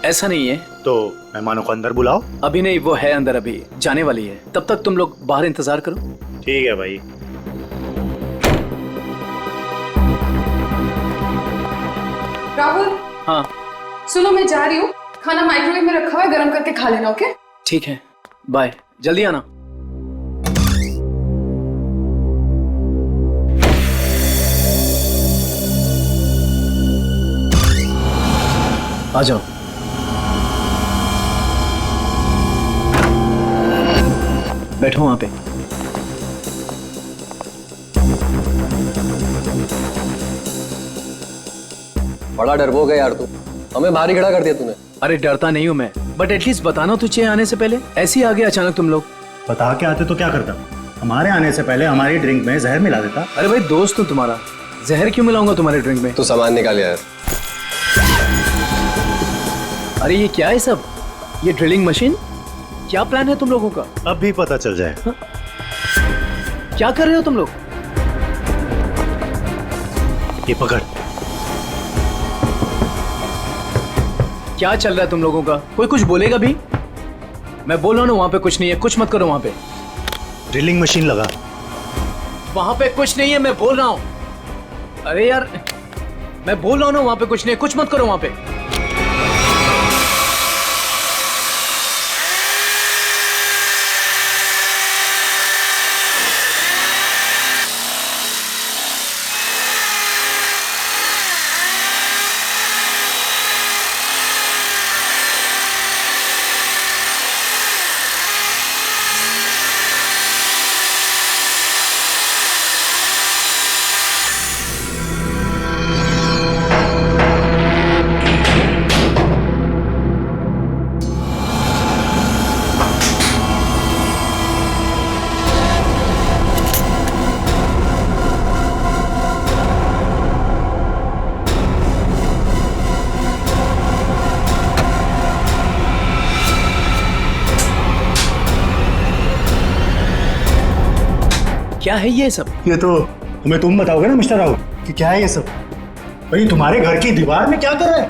ऐसा नहीं है। तो मेहमानों को अंदर बुलाओ। अभी नहीं, वो है अंदर, अभी जाने वाली है। तब तक तुम लोग बाहर इंतजार करो। ठीक है भाई। राहुल। हाँ सुनो, मैं जा रही हूँ, खाना माइक्रोवेव में रखा हुआ है, गर्म करके खा लेना। ओके? ठीक है, बाय, जल्दी आना। आ जाओ। बैठो वहां पे। बड़ा डरपोक है यार तू, हमें बाहर ही खड़ा कर दिया तूने। अरे डरता नहीं हूं मैं, बट एटलीस्ट बताना तो चाहिए आने से पहले। ऐसे ही आ गए अचानक तुम लोग। बता के आते तो क्या करता? हमारे आने से पहले हमारी ड्रिंक में जहर मिला देता। अरे भाई दोस्त हूं तुम्हारा, जहर क्यों मिलाऊंगा तुम्हारे ड्रिंक में? तू सामान निकाल यार। अरे ये क्या है सब? ये ड्रिलिंग मशीन? क्या प्लान है तुम लोगों का? अब भी पता चल जाए। हाँ? क्या कर रहे हो तुम लोग? ये पकड़। क्या चल रहा है तुम लोगों का? कोई कुछ बोलेगा भी? मैं बोल रहा हूं वहां पे कुछ नहीं है, कुछ मत करो वहां पे। ड्रिलिंग मशीन लगा। वहां पे कुछ नहीं है, मैं बोल रहा हूं। अरे यार, मैं बोल रहा हूं ना वहां पे कुछ नहीं है, कुछ मत करो वहां पे। क्या है ये सब? ये तो तुम्हें तुम बताओगे ना मिस्टर राहुल कि क्या है ये सब। भाई तुम्हारे घर की दीवार में क्या कर रहा है?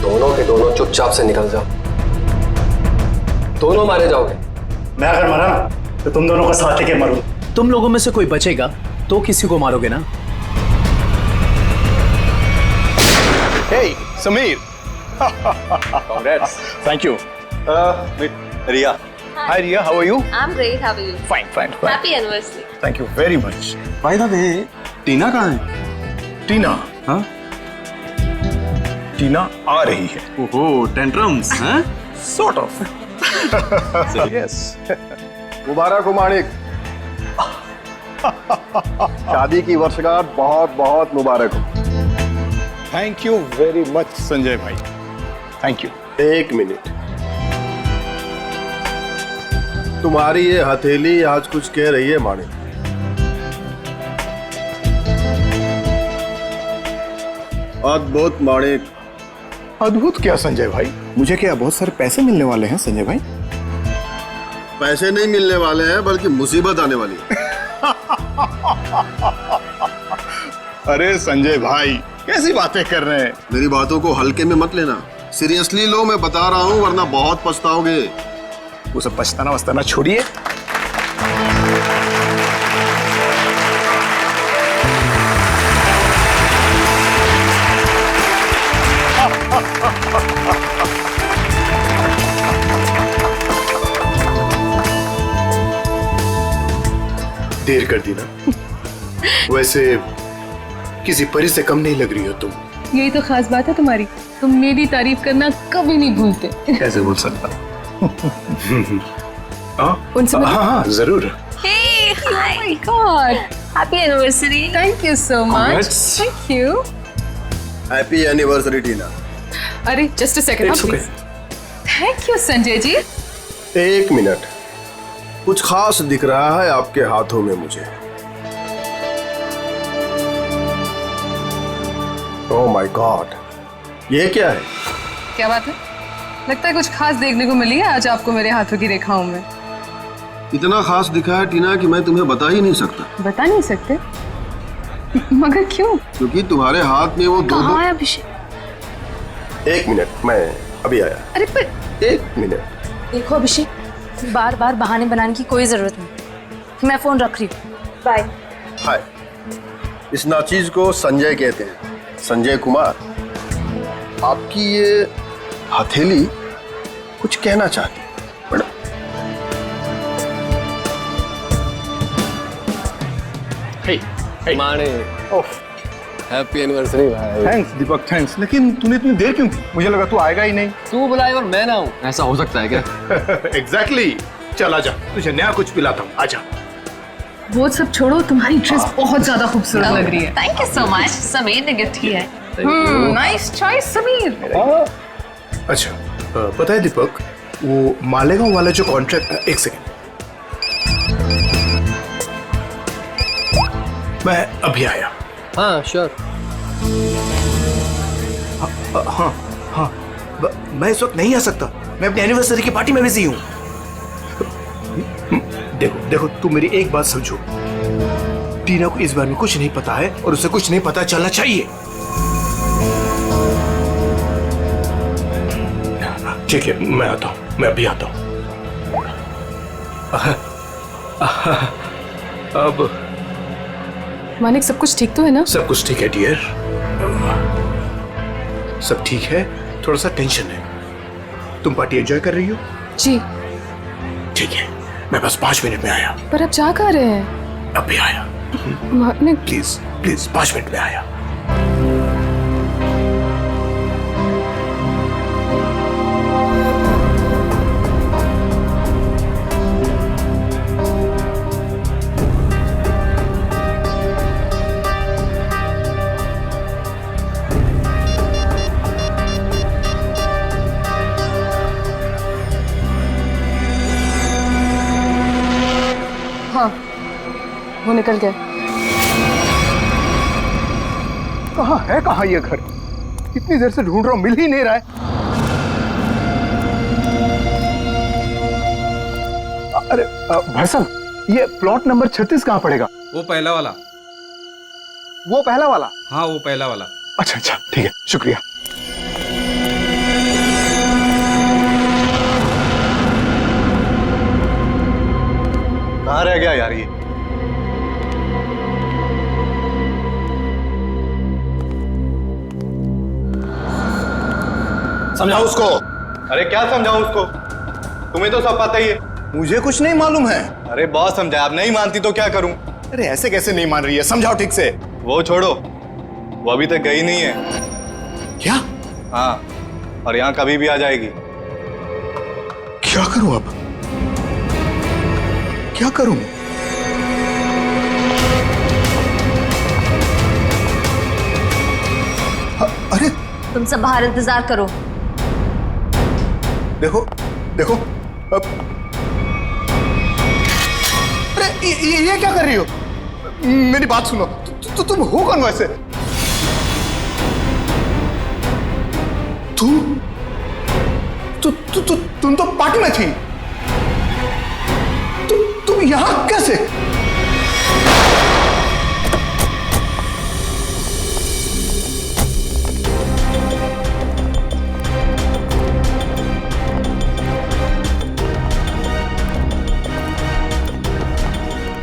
दोनों के दोनों चुपचाप से निकल जाओ, दोनों मारे जाओगे। मैं अगर मरा ना तो तुम दोनों का साथ लेके मरूं। तुम लोगों में से कोई बचेगा तो किसी को मारोगे ना? Hey, Sameer. Congrats. Thank you. Meet Ria. Hi, Ria. How are you? I'm great. How are you? Fine. Happy anniversary. Thank you very much. By the way, टीना कहाँ है? टीना? हाँ? टीना आ रही है। ओहो, टेंट्रम्स, हाँ? Sort of. Yes. मुबारक हो माणिक। शादी की वर्षगांठ बहुत बहुत मुबारक हो। Thank you very much, Sanjay भाई। Thank you. एक मिनट, तुम्हारी ये हथेली आज कुछ कह रही है माणिक। अद्भुत माणिक। अद्भुत क्या संजय भाई? मुझे क्या बहुत सारे पैसे मिलने वाले हैं संजय भाई? पैसे नहीं मिलने वाले हैं बल्कि मुसीबत आने वाली है। अरे संजय भाई कैसी बातें कर रहे हैं? मेरी बातों को हल्के में मत लेना, सीरियसली लो, मैं बता रहा हूँ, वरना बहुत पछताओगे। वो सब पछताना वछताना छोड़िए। देर कर दी ना। वैसे किसी परी से कम नहीं लग रही हो तुम। यही तो खास बात है तुम्हारी, तुम मेरी तारीफ करना कभी नहीं भूलते। कैसे बोल सकता? उनसे हाँ जरूर। Hey, Oh my God! happy anniversary. Thank you so much. Congrats. Thank you. Happy anniversary Tina. अरे just a second, It's okay. please. Thank you Sanjay ji. एक मिनट, कुछ खास दिख रहा है आपके हाथों में मुझे। ओह माय गॉड, ये क्या है? क्या बात है? लगता है कुछ खास देखने को मिली है आज आपको मेरे हाथों की रेखाओं में। इतना खास दिखा है टीना कि मैं तुम्हें बता ही नहीं सकता। बता नहीं सकते? मगर क्यों? क्योंकि तुम्हारे हाथ में वो दो कहाँ है अभिषेक? एक मिनट, मैं अभी आया। अरे पर एक मिनट। देखो अभिषेक, बार बार बहाने बनाने की कोई जरूरत नहीं। मैं फोन रख रही हूँ, बाय। हाय, इस नाचीज को संजय कहते हैं, संजय कुमार। आपकी ये हथेली कुछ कहना चाहती है मैडम। माने हैप्पी एनिवर्सरी भाई। थैंक्स दीपक, थैंक्स। लेकिन तूने इतनी देर क्यों की? मुझे लगा तू आएगा ही नहीं। तू बुलाए और मैं ना हूँ, ऐसा हो सकता है क्या? एग्जैक्टली। चल आजा, तुझे नया कुछ पिलाता हूँ, आजा। वो सब छोड़ो, तुम्हारी ड्रेस बहुत ज्यादा खूबसूरत लग रही है। Thank you so much. Sameer ने गिफ्ट किया है। Nice choice Sameer. अच्छा, पता है दीपक, वो मालेगांव वाला जो कॉन्ट्रैक्ट, एक सेकंड, मैं अभी आया। हाँ श्योर। हाँ हाँ, मैं इस वक्त नहीं आ सकता, मैं अपनी एनिवर्सरी की पार्टी में बिजी हूँ। देखो देखो, तुम मेरी एक बात समझो, टीना को इस बारे में कुछ नहीं पता है और उसे कुछ नहीं पता चलना चाहिए। ठीक है, मैं आता हूँ, मैं अभी आता हूँ। अब मानिक, सब कुछ ठीक तो है ना? सब कुछ ठीक है डियर, सब ठीक है। थोड़ा सा टेंशन है। तुम पार्टी एंजॉय कर रही हो? जी। ठीक है, मैं बस 5 मिनट में आया। पर अब जा कहाँ रहे हैं? अभी आया। मानिक प्लीज प्लीज, 5 मिनट में आया। हाँ, वो निकल गया। कहाँ ये घर? कितनी देर से ढूंढ रहा हूँ, मिल ही नहीं रहा है। अरे भाई साहब, ये प्लॉट नंबर 36 कहाँ पड़ेगा? वो पहला वाला। वो पहला वाला? हाँ वो पहला वाला। अच्छा अच्छा, ठीक है, शुक्रिया। कहाँ रह गया यार ये? समझाओ उसको। अरे क्या समझाऊं उसको? तुम्हें तो सब पता ही है। मुझे कुछ नहीं मालूम है। अरे बहुत समझाया, अब नहीं मानती तो क्या करूं? अरे ऐसे कैसे नहीं मान रही है? समझाओ ठीक से। वो छोड़ो, वो अभी तक गई नहीं है। क्या? हाँ, और यहाँ कभी भी आ जाएगी। क्या करूं अब? क्या करूं? अरे तुम सब बाहर इंतजार करो। देखो देखो, अब अरे ये क्या कर रही हो? मेरी बात सुनो, तुम हो कौन वैसे? तुम तो पार्टी में थी। तुम यहां कैसे?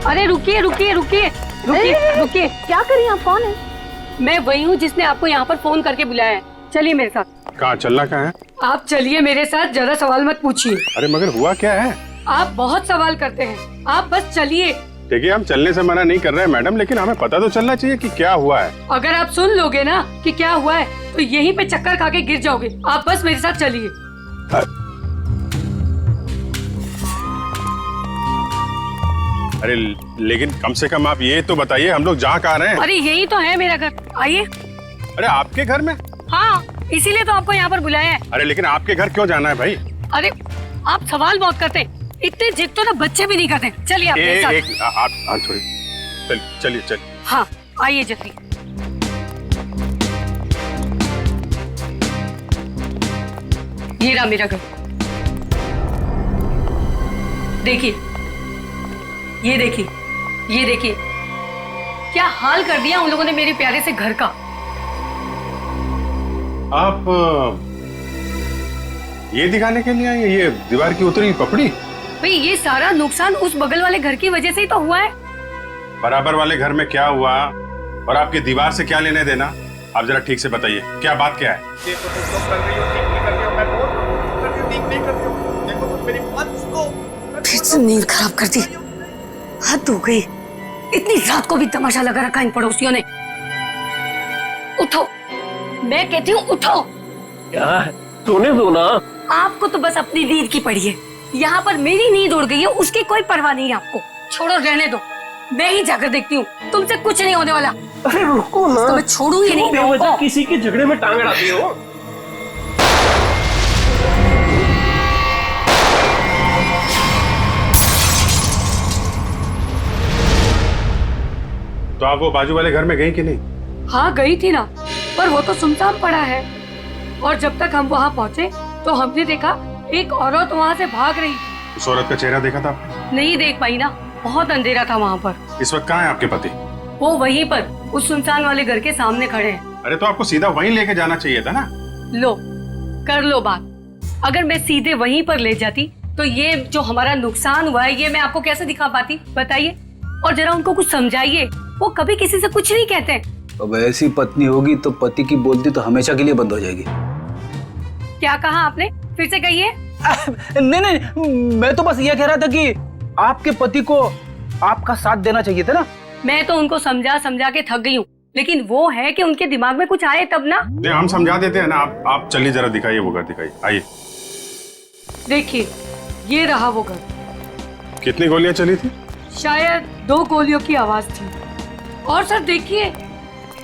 अरे रुकिए रुकिए रुकिए रुकिए रुकिए। क्या करिए आप? कौन है? मैं वही हूँ जिसने आपको यहाँ पर फोन करके बुलाया है। चलिए मेरे साथ। कहाँ चलना? कहाँ है? आप चलिए मेरे साथ, ज्यादा सवाल मत पूछिए। अरे मगर हुआ क्या है? आप बहुत सवाल करते हैं, आप बस चलिए। देखिए हम चलने से मना नहीं कर रहे हैं मैडम, लेकिन हमें पता तो चलना चाहिए कि क्या हुआ है। अगर आप सुन लोगे ना कि क्या हुआ है तो यहीं पे चक्कर खा के गिर जाओगे। आप बस मेरे साथ चलिए। अरे लेकिन कम से कम आप ये तो बताइए हम लोग जा कहाँ रहे हैं? अरे यही तो है मेरा घर, आइए। अरे आपके घर में? हाँ, इसीलिए तो आपको यहाँ पर बुलाया है। अरे लेकिन आपके घर क्यों जाना है भाई? अरे आप सवाल बहुत करते हैं, इतने जिद तो ना बच्चे भी नहीं करते। चलिए आप मेरे साथ। आप थोड़ी चलिए। हाँ आइए जल्दी। ये रहा मेरा घर, देखिए, ये देखिए, ये देखिए, क्या हाल कर दिया उन लोगों ने मेरे प्यारे से घर का। आप ये दिखाने के लिए आए? ये दीवार की उतरी पपड़ी? भाई ये सारा नुकसान उस बगल वाले घर की वजह से ही तो हुआ है। बराबर वाले घर में क्या हुआ और आपकी दीवार से क्या लेने देना? आप जरा ठीक से बताइए, क्या बात क्या है? फिर से नींद खराब कर दी, हद हो गई। इतनी रात को भी तमाशा लगा रखा इन पड़ोसियों ने। उठो, मैं कहती हूँ उठो। क्या है? सोने दो ना। आपको तो बस अपनी नींद की पड़ी है। यहाँ पर मेरी नींद उड़ गई है, उसकी कोई परवाह नहीं है आपको। छोड़ो, रहने दो, मैं ही जाकर देखती हूँ। तुमसे कुछ नहीं होने वाला। अरे रुको ना, तो मैं छोड़ूंगी नहीं। बेवजह किसी के झगड़े में टांग अड़ाती हो। तो आप वो बाजू वाले घर में गई कि नहीं? हाँ गई थी ना, पर वो तो सुनसान पड़ा है। और जब तक हम वहाँ पहुँचे तो हमने देखा एक औरत वहाँ से भाग रही। उस औरत का चेहरा देखा था आपने? नहीं देख पाई ना, बहुत अंधेरा था वहाँ पर। इस वक्त कहाँ है आपके पति? वो वहीं पर उस सुनसान वाले घर के सामने खड़े हैं। अरे तो आपको सीधा वहीं लेके जाना चाहिए था ना। लो, कर लो बात। अगर मैं सीधे वहीं पर ले जाती तो ये जो हमारा नुकसान हुआ है ये मैं आपको कैसे दिखा पाती, बताइए। और जरा उनको कुछ समझाइए, वो कभी किसी से कुछ नहीं कहते। अब ऐसी पत्नी होगी तो पति की बोलती तो हमेशा के लिए बंद हो जाएगी। क्या कहा आपने? फिर से कहिए। नहीं, मैं तो बस ये कह रहा था कि आपके पति को आपका साथ देना चाहिए था ना। मैं तो उनको समझा समझा के थक गई हूँ, लेकिन वो है कि उनके दिमाग में कुछ आए तब ना। नहीं, हम समझा देते हैं ना। आप चलिए, जरा दिखाइए वो घर, दिखाइए, आइए। देखिए, ये रहा वो घर। कितनी गोलियां चली थी? शायद 2 गोलियों की आवाज थी। और सर देखिए,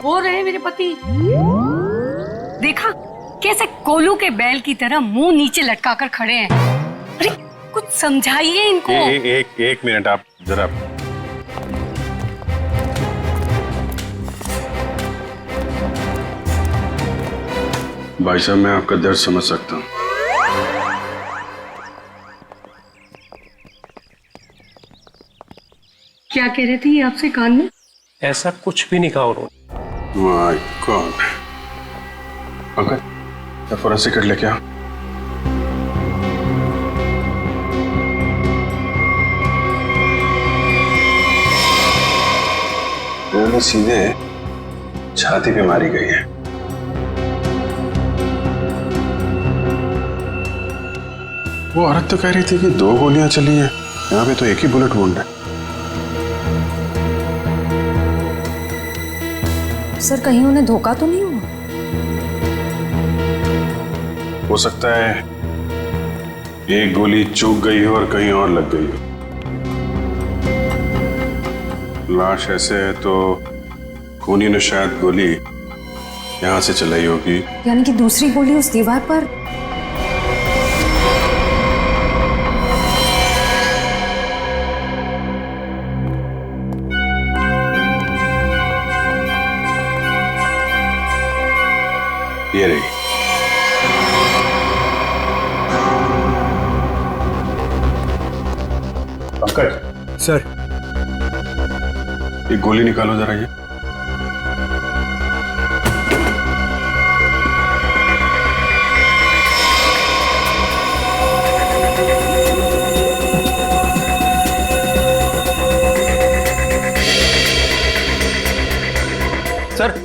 वो रहे मेरे पति। देखा कैसे कोलू के बैल की तरह मुंह नीचे लटका कर खड़े हैं। अरे कुछ समझाइए इनको। एक मिनट, आप जरा। भाई साहब, मैं आपका दर्द समझ सकता हूँ। क्या कह रहे थे ये आपसे कान में? ऐसा कुछ भी नहीं कहा उन्होंने। My God. Uncle, forensic kit लेके आओ। गोली सीधे छाती पे मारी गई है। वो औरत तो कह रही थी कि 2 गोलियां चली हैं, यहाँ पे तो एक ही बुलेट वुंड है। सर कहीं उन्हें धोखा तो नहीं हुआ? हो सकता है एक गोली चूक गई हो और कहीं और लग गई हो। लाश ऐसे है तो खूनी ने शायद गोली यहां से चलाई होगी। यानी कि दूसरी गोली उस दीवार पर। ये रही। कट। सर एक गोली निकालो जरा ये। सर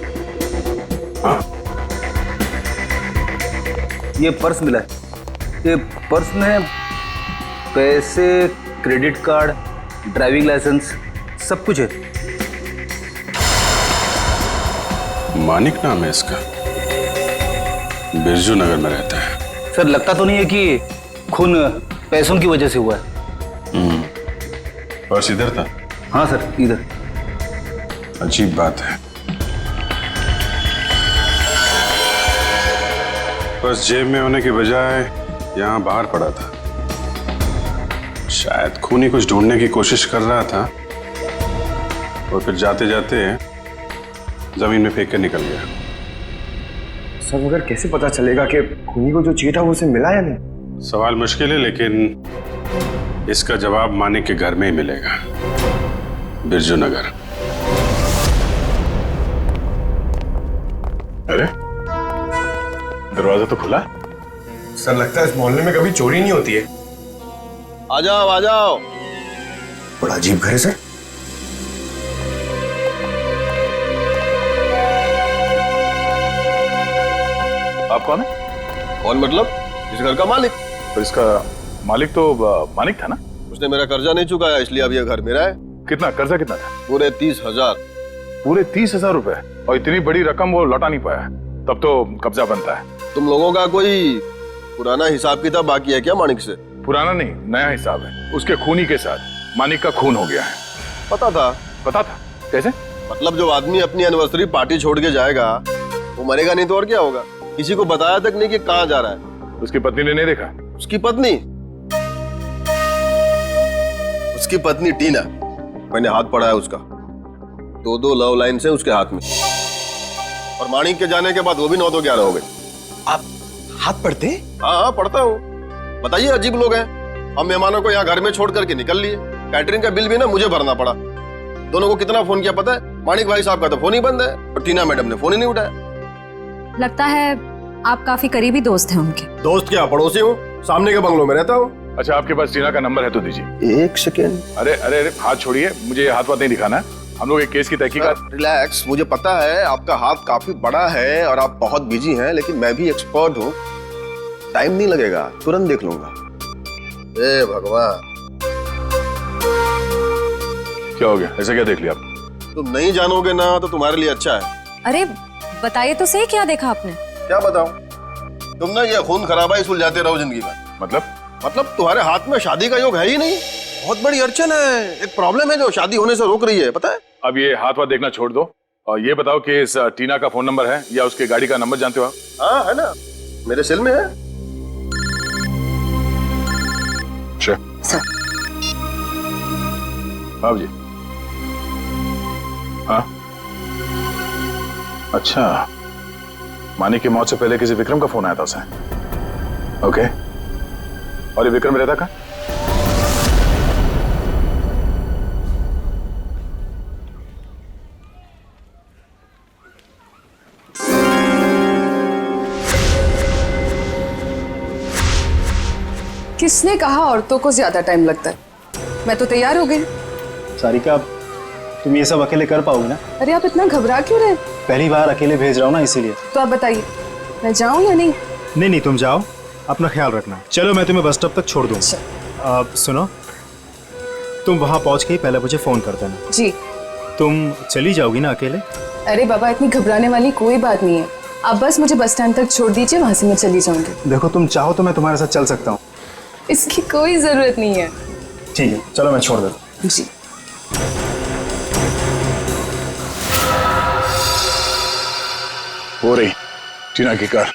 ये पर्स मिला है। ये पर्स में पैसे, क्रेडिट कार्ड, ड्राइविंग लाइसेंस सब कुछ है। मानिक नाम है इसका, बिरजू नगर में रहता है। सर लगता तो नहीं है कि खून पैसों की वजह से हुआ है। पर्स इधर था? हाँ सर इधर। अजीब बात है, पर्स जेब में होने की बजाय यहाँ बाहर पड़ा था। शायद खूनी कुछ ढूंढने की कोशिश कर रहा था और फिर जाते जाते जमीन में फेंक कर निकल गया। सर मगर कैसे पता चलेगा कि खूनी को जो चाहिए था वो उसे मिला या नहीं? सवाल मुश्किल है, लेकिन इसका जवाब मानिक के घर में ही मिलेगा, बिरजू नगर। अरे दरवाजा तो खुला। सर लगता है इस मोहल्ले में कभी चोरी नहीं होती है। आ जाओ आ जाओ। बड़ा अजीब घर है सर। आप कौन है? कौन मतलब? इस घर का मालिक। तो इसका मालिक तो मानिक था ना? उसने मेरा कर्जा नहीं चुकाया, इसलिए अब यह घर मेरा है। कितना कर्जा कितना था? पूरे 30,000। पूरे 30,000 रुपए? और इतनी बड़ी रकम वो लौटा नहीं पाया, तब तो कब्जा बनता है। तुम लोगों का कोई पुराना हिसाब किताब बाकी है क्या मानिक से? पुराना नहीं, नया हिसाब है। उसके खूनी के साथ मानिक का खून हो गया है। पता था? पता था। कैसे? मतलब जो आदमी अपनी एनिवर्सरी पार्टी छोड़ के जाएगा वो मरेगा नहीं तो और क्या होगा? किसी को बताया तक नहीं कि कहाँ जा रहा है। उसकी पत्नी ने नहीं देखा? उसकी पत्नी? उसकी पत्नी टीना, मैंने हाथ पढ़ा है उसका। 2 लव लाइन से उसके हाथ में, और माणिक के जाने के बाद वो भी 9 तो 11 हो गए। आप हाथ पढ़ते? हाँ पढ़ता हूँ। बताइए अजीब लोग हैं। हम मेहमानों को यहाँ घर में छोड़ करके निकल लिए, कैटरिंग का बिल भी ना मुझे भरना पड़ा। दोनों को कितना फोन किया पता है? माणिक भाई साहब का तो फोन ही बंद है और टीना मैडम ने फोन ही नहीं उठाया। लगता है आप काफी करीबी दोस्त हैं उनके। दोस्त क्या, पड़ोसी हूँ, सामने के बंगलों में रहता हूँ। अच्छा आपके पास टीना का नंबर है तो दीजिए। 1 सेकेंड। अरे अरे अरे हाथ छोड़िए, मुझे ये हाथ नहीं दिखाना है। हम लोग एक केस की तहकीकात। रिलैक्स, मुझे पता है आपका हाथ काफी बड़ा है और आप बहुत बिजी हैं, लेकिन मैं भी एक्सपर्ट हूँ। टाइम नहीं लगेगा, तुरंत देख लूंगा। ए भगवान, क्या हो गया? ऐसा क्या देख लिया आप? तुम नहीं जानोगे ना तो तुम्हारे लिए अच्छा है। अरे बताइए तो सही, क्या देखा आपने? क्या बताऊं? तुम ना ये खून खराबा सुलझाते रहो जिंदगी में। मतलब तुम्हारे हाथ में शादी का योग है ही नहीं। बहुत बड़ी अड़चन है, एक प्रॉब्लम है जो शादी होने से रोक रही है, पता है? अब ये हाथ देखना छोड़ दो और ये बताओ कि इस टीना का फोन नंबर है या उसके गाड़ी का नंबर जानते हो आप? हाँ है ना, मेरे सेल में है। सर। बाबू जी। हाँ अच्छा, मानिक की मौत से पहले किसी विक्रम का फोन आया था उसे। ओके, और ये विक्रम रहता कहाँ? किसने कहा औरतों को ज्यादा टाइम लगता है? मैं तो तैयार हो गई। सारिका, तुम ये सब अकेले कर पाओगे ना? अरे आप इतना घबरा क्यों रहे? पहली बार अकेले भेज रहा हूँ ना, इसीलिए। तो आप बताइए, मैं जाऊँ या नहीं? नहीं तुम जाओ, अपना ख्याल रखना। चलो मैं तुम्हें बस स्टॉप तक छोड़ दूँ। सुनो, तुम वहाँ पहुँच के पहले मुझे फोन कर देना। जी। तुम चली जाओगी ना अकेले? अरे बाबा, इतनी घबराने वाली कोई बात नहीं है। आप बस मुझे बस स्टैंड तक छोड़ दीजिए, वहाँ से मैं चली जाऊंगी। देखो तुम चाहो तो मैं तुम्हारे साथ चल सकता हूँ। इसकी कोई जरूरत नहीं है। ठीक है, चलो मैं छोड़ देता हूँ। जी। हो रही टीना की कार।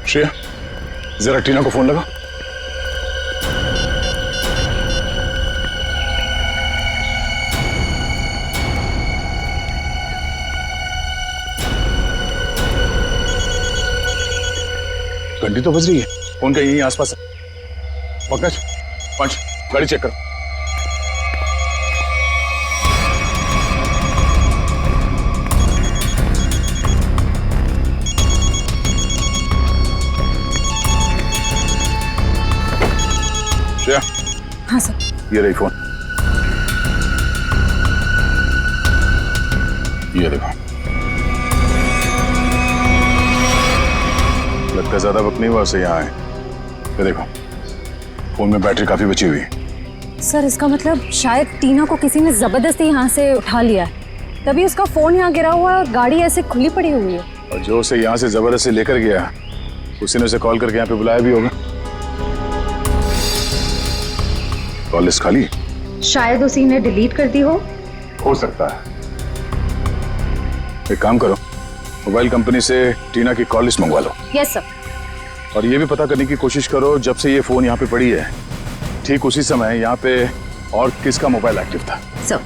श्रेया, जरा टीना को फोन लगा। घंटी तो बज रही है, फोन का यहीं आसपास है। पंकज, पंच, गाड़ी चेक करो। ये रही फोन, ये देखो। लगता है ज्यादा वक्त नहीं हुआ उसे यहाँ आए। ये देखो, फोन में बैटरी काफी बची हुई है। सर इसका मतलब शायद टीना को किसी ने जबरदस्ती यहाँ से उठा लिया है, तभी उसका फोन यहाँ गिरा हुआ है और गाड़ी ऐसे खुली पड़ी हुई है। और जो उसे यहाँ से जबरदस्ती लेकर गया, उसी ने उसे कॉल करके यहाँ पे बुलाया भी होगा। कॉल लिस्ट खाली? शायद उसी ने डिलीट कर दी हो सकता है। एक काम करो, मोबाइल कंपनी से टीना की कॉल लिस्ट मंगवा लो। Yes sir. और ये भी पता करने की कोशिश करो जब से ये फोन यहाँ पे पड़ी है, ठीक उसी समय यहाँ पे और किसका मोबाइल एक्टिव था। सर।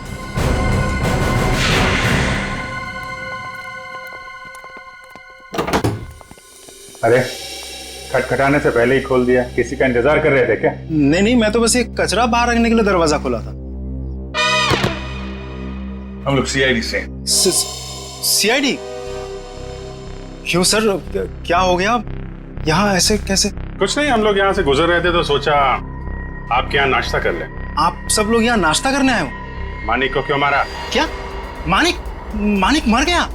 अरे खटखटाने से पहले ही खोल दिया, किसी का इंतजार कर रहे थे क्या? नहीं नहीं, मैं तो बस एक कचरा बाहर रखने के लिए दरवाजा खोला था। हम लोग सीआईडी से। सीआईडी? क्यों सर, क्या हो गया? यहाँ ऐसे कैसे? कुछ नहीं, हम लोग यहाँ से गुजर रहे थे तो सोचा आपके यहाँ नाश्ता कर ले। आप सब लोग यहाँ नाश्ता करने आए हो? मानिक को क्यों मारा? क्या मानिक मर गया?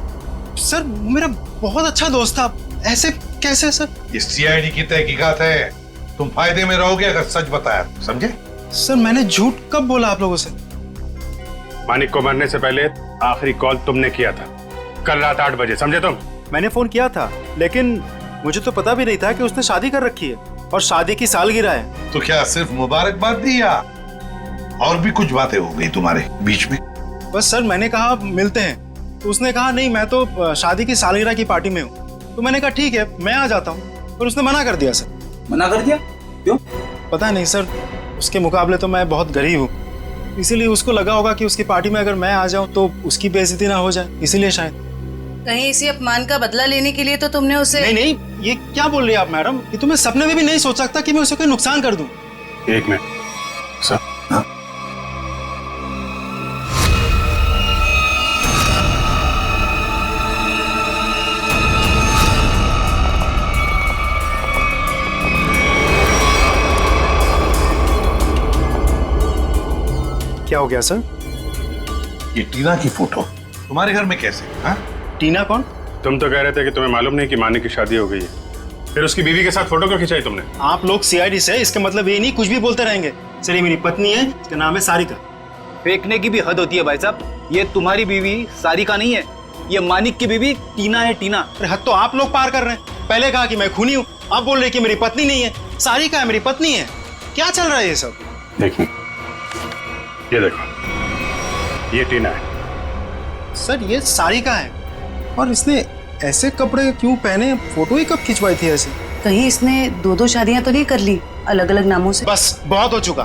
सर मेरा बहुत अच्छा दोस्त था, ऐसे कैसे सर? ये सीआईडी की तहकीकात है, तुम फायदे में रहोगे अगर सच बताया, समझे? सर मैंने झूठ कब बोला आप लोगों से? मानिक को मरने से पहले आखिरी कॉल तुमने किया था, कल रात 8 बजे, समझे तुम? मैंने फोन किया था, लेकिन मुझे तो पता भी नहीं था कि उसने शादी कर रखी है और शादी की सालगिरह है। तो क्या सिर्फ मुबारकबाद दी या और भी कुछ बातें हो गई तुम्हारे बीच में? बस सर मैंने कहा मिलते हैं, तो उसने कहा नहीं मैं तो शादी की सालगिरह की पार्टी में हूँ। तो मैंने कहा ठीक है मैं आ जाता हूँ, पर उसने मना कर दिया सर। मना कर दिया? क्यों? पता नहीं सर, उसके मुकाबले तो मैं बहुत गरीब हूँ, इसीलिए उसको लगा होगा कि उसकी पार्टी में अगर मैं आ जाऊँ तो उसकी बेइज्जती ना हो जाए, इसीलिए शायद। कहीं इसी अपमान का बदला लेने के लिए तो तुमने उसे? नहीं, ये क्या बोल रही है आप मैडम? ये तो मैं सपने में भी नहीं सोच सकता कि मैं उसे कोई नुकसान कर दूं। एक मिनट सर। हाँ? क्या हो गया सर? ये टीना की फोटो तुम्हारे घर में कैसे? हाँ? टीना कौन? तुम तो कह रहे थे कि तुम्हें मालूम नहीं कि मानिक की शादी हो गई है, फिर उसकी बीवी के साथ फोटो क्यों खिंचाई तुमने? आप लोग सीआईडी से, इसका मतलब ये नहीं कुछ भी बोलते रहेंगे। सर ये मेरी पत्नी है, इसका नाम है सारिका। फेंकने की भी हद होती है भाई साहब, ये तुम्हारी बीवी सारिका नहीं है, ये मानिक की बीवी टीना है, टीना। अरे हद तो आप लोग पार कर रहे हैं। पहले कहा कि मैं खूनी हूँ, आप बोल रहे कि मेरी पत्नी नहीं है, सारिका है मेरी पत्नी है। क्या चल रहा है ये सब? देखिए, ये देखो, ये टीना है। सर ये सारिका है, और इसने ऐसे कपड़े क्यों पहने? फोटो ही कब खिंचवाई थी ऐसे? कहीं इसने 2-2 शादियां तो नहीं कर ली अलग अलग नामों से? बस बहुत हो चुका।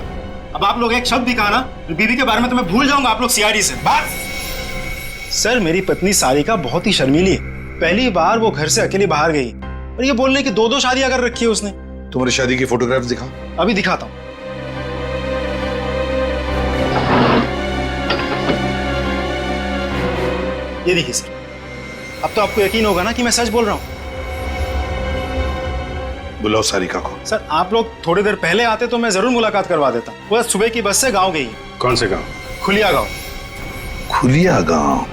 अब आप लोग एक शब्द भी कहा ना बीवी के बारे में तो मैं भूल जाऊंगा आप लोग सीआईडी से। बस सर मेरी पत्नी सारिका बहुत ही शर्मीली है, पहली बार वो घर से अकेली बाहर गई और ये बोलने की 2-2 शादियां कर रखी है उसने। तुम्हारी शादी की फोटोग्राफ दिखाओ। अभी दिखाता हूँ। ये देखिए सर, अब तो आपको यकीन होगा ना कि मैं सच बोल रहा हूँ। बुलाओ सारिका को। सर आप लोग थोड़ी देर पहले आते तो मैं जरूर मुलाकात करवा देता। वो सुबह की बस से गांव गई। कौन से गांव? खुलिया गांव। खुलिया गांव?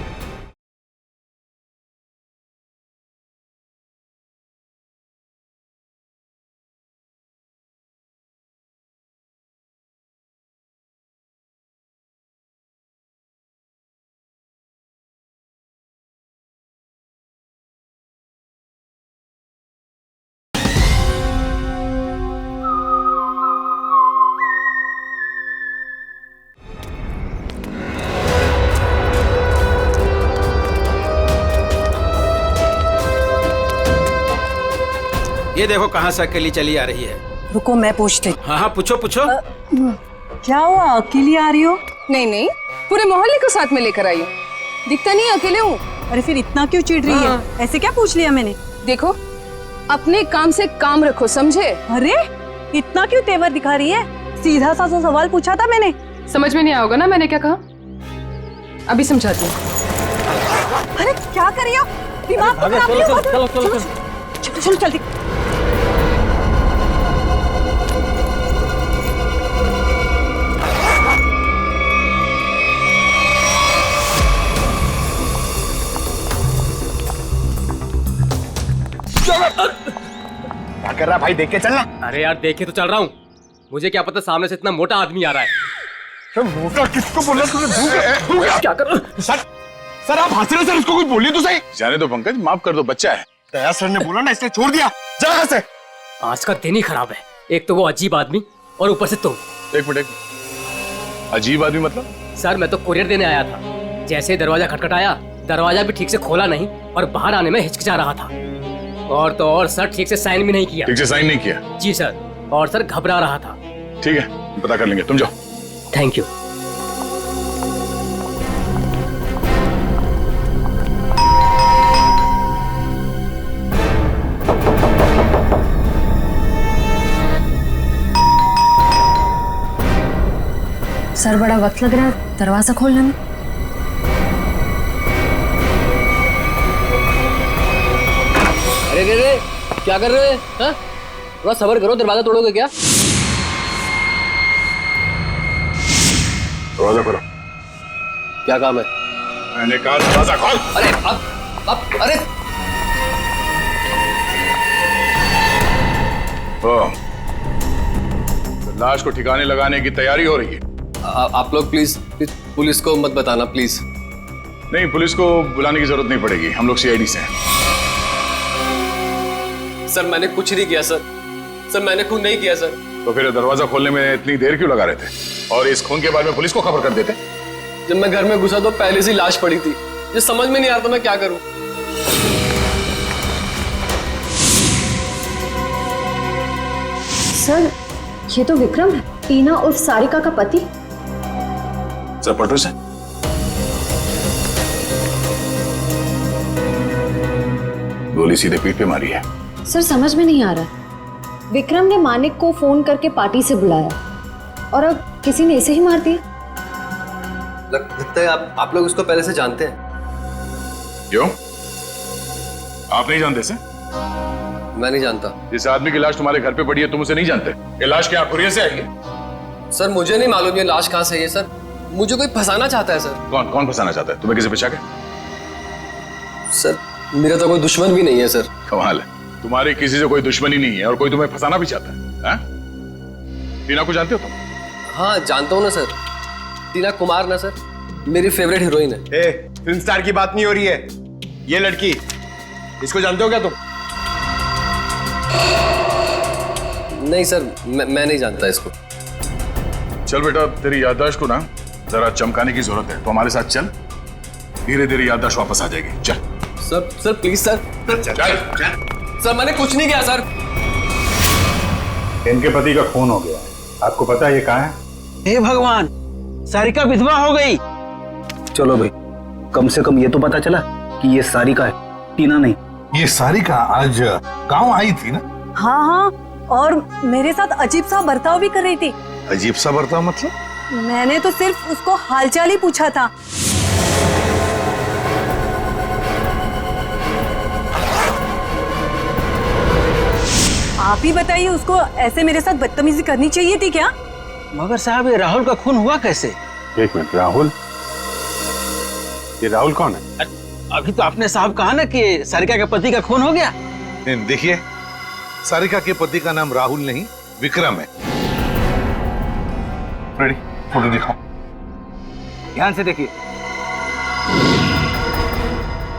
ये देखो कहाँ से अकेली चली आ रही है। रुको मैं पूछती। हाँ हाँ पूछो पूछो। क्या हुआ, अकेली आ रही हो? नहीं नहीं, पूरे मोहल्ले को साथ में लेकर आई हूँ। दिखता नहीं अकेले हूँ। अरे फिर इतना क्यों चिढ़ रही है? ऐसे क्या पूछ लिया मैंने? देखो अपने काम से काम रखो, समझे? अरे इतना क्यों तेवर दिखा रही है? सीधा सा सवाल पूछा था मैंने। समझ में नहीं आओगे ना मैंने क्या कहा? अभी समझाती हूँ। अरे क्या कर रही हो? दिमाग खराब नहीं हो? चलो चलो चलो जल्दी। क्या कर रहा भाई, देख के चलना। अरे यार देखे तो चल रहा हूँ, मुझे क्या पता सामने से इतना मोटा आदमी आ रहा है। मोटा किसको बोला तूने? क्या कर रहा? सर आप हंस रहे सर, उसको कुछ बोलिए तो सही। जाने दो पंकज, माफ कर दो, बच्चा है। दया सर ने बोला ना, इसने छोड़ दिया। जा यहाँ से। आज का दिन ही खराब है, एक तो वो अजीब आदमी और ऊपर से तुम। एक मिनट, अजीब आदमी मतलब? सर मैं तो कुरियर देने आया था, जैसे दरवाजा खटखटाया, दरवाजा भी ठीक से खोला नहीं और बाहर आने में हिचकिचा रहा था। और तो और सर ठीक से साइन भी नहीं किया। ठीक से साइन नहीं किया? जी सर, और सर घबरा रहा था। ठीक है, पता कर लेंगे, तुम जाओ। Thank you. सर बड़ा वक्त लग रहा है दरवाजा खोलने में। अरे रे क्या कर रहे हैं? हाँ? थोड़ा सब्र करो, दरवाजा तोड़ोगे क्या? दरवाजा खोलो। क्या काम है? मैंने कहा दरवाजा खोल। अरे अब अरे तो लाश को ठिकाने लगाने की तैयारी हो रही है। आप लोग प्लीज पुलिस को मत बताना प्लीज। नहीं, पुलिस को बुलाने की जरूरत नहीं पड़ेगी, हम लोग सीआईडी से हैं। सर मैंने कुछ नहीं किया सर, मैंने खून नहीं किया सर। तो फिर दरवाजा खोलने में इतनी देर क्यों लगा रहे थे? और इस खून के बारे में पुलिस को खबर कर देते? जब मैं घर में घुसा तो पहले से लाश पड़ी थी, ये समझ में नहीं आ रहा था मैं क्या करूं। सर ये तो विक्रम है, टीना उर्फ सारिका का पति। सर पटो से गोली सीधे पीठ पे मारी है। सर समझ में नहीं आ रहा, विक्रम ने मानिक को फोन करके पार्टी से बुलाया और अब किसी ने इसे ही मार दिया। लगता है आप लोग उसको पहले से जानते हैं। क्यों? आप नहीं जानते से? मैं नहीं जानता। जिस आदमी की लाश तुम्हारे घर पे पड़ी है तुम उसे नहीं जानते? ये लाश क्या कुरियर से आई है? सर मुझे नहीं मालूम ये लाश कहाँ से है सर, मुझे कोई फंसाना चाहता है सर। कौन फंसाना चाहता है? तुम्हें किसी बचा के? सर मेरा तो कोई दुश्मन भी नहीं है सर। कमाल है, तुम्हारी किसी से कोई दुश्मनी नहीं है और कोई तुम्हें फंसाना भी चाहता है? टीना को जानते हो तुम? हाँ जानता हूँ ना सर, टीना कुमार ना सर, मेरी फेवरेट हीरोइन है। फिल्म स्टार की बात नहीं हो रही है, ये लड़की, इसको जानते हो क्या तुम? नहीं सर, मैं नहीं जानता इसको। चल बेटा, तेरी याददाश्त को ना जरा चमकाने की जरूरत है, तो हमारे साथ चल, धीरे धीरे याददाश्त वापस आ जाएगी। चल सर प्लीज सर। सर मैंने कुछ नहीं किया सर। इनके पति का खून हो गया, आपको पता है ये कहाँ है? हे भगवान, सारिका विधवा हो गई। चलो भाई, कम से कम ये तो पता चला कि ये सारिका है, टीना नहीं। ये सारिका आज गांव आई थी ना? हाँ हाँ, और मेरे साथ अजीब सा बर्ताव भी कर रही थी। अजीब सा बर्ताव मतलब? मैंने तो सिर्फ उसको हालचाल ही पूछा था। आप ही बताइए, उसको ऐसे मेरे साथ बदतमीजी करनी चाहिए थी क्या? मगर साहब ये राहुल का खून हुआ कैसे? एक मिनट, राहुल? ये राहुल कौन है? अभी तो आपने साहब कहा ना कि सारिका के पति का खून हो गया। देखिए, सारिका के पति का नाम राहुल नहीं विक्रम है। रेडी, फोटो दिखाओ। ध्यान से देखिए।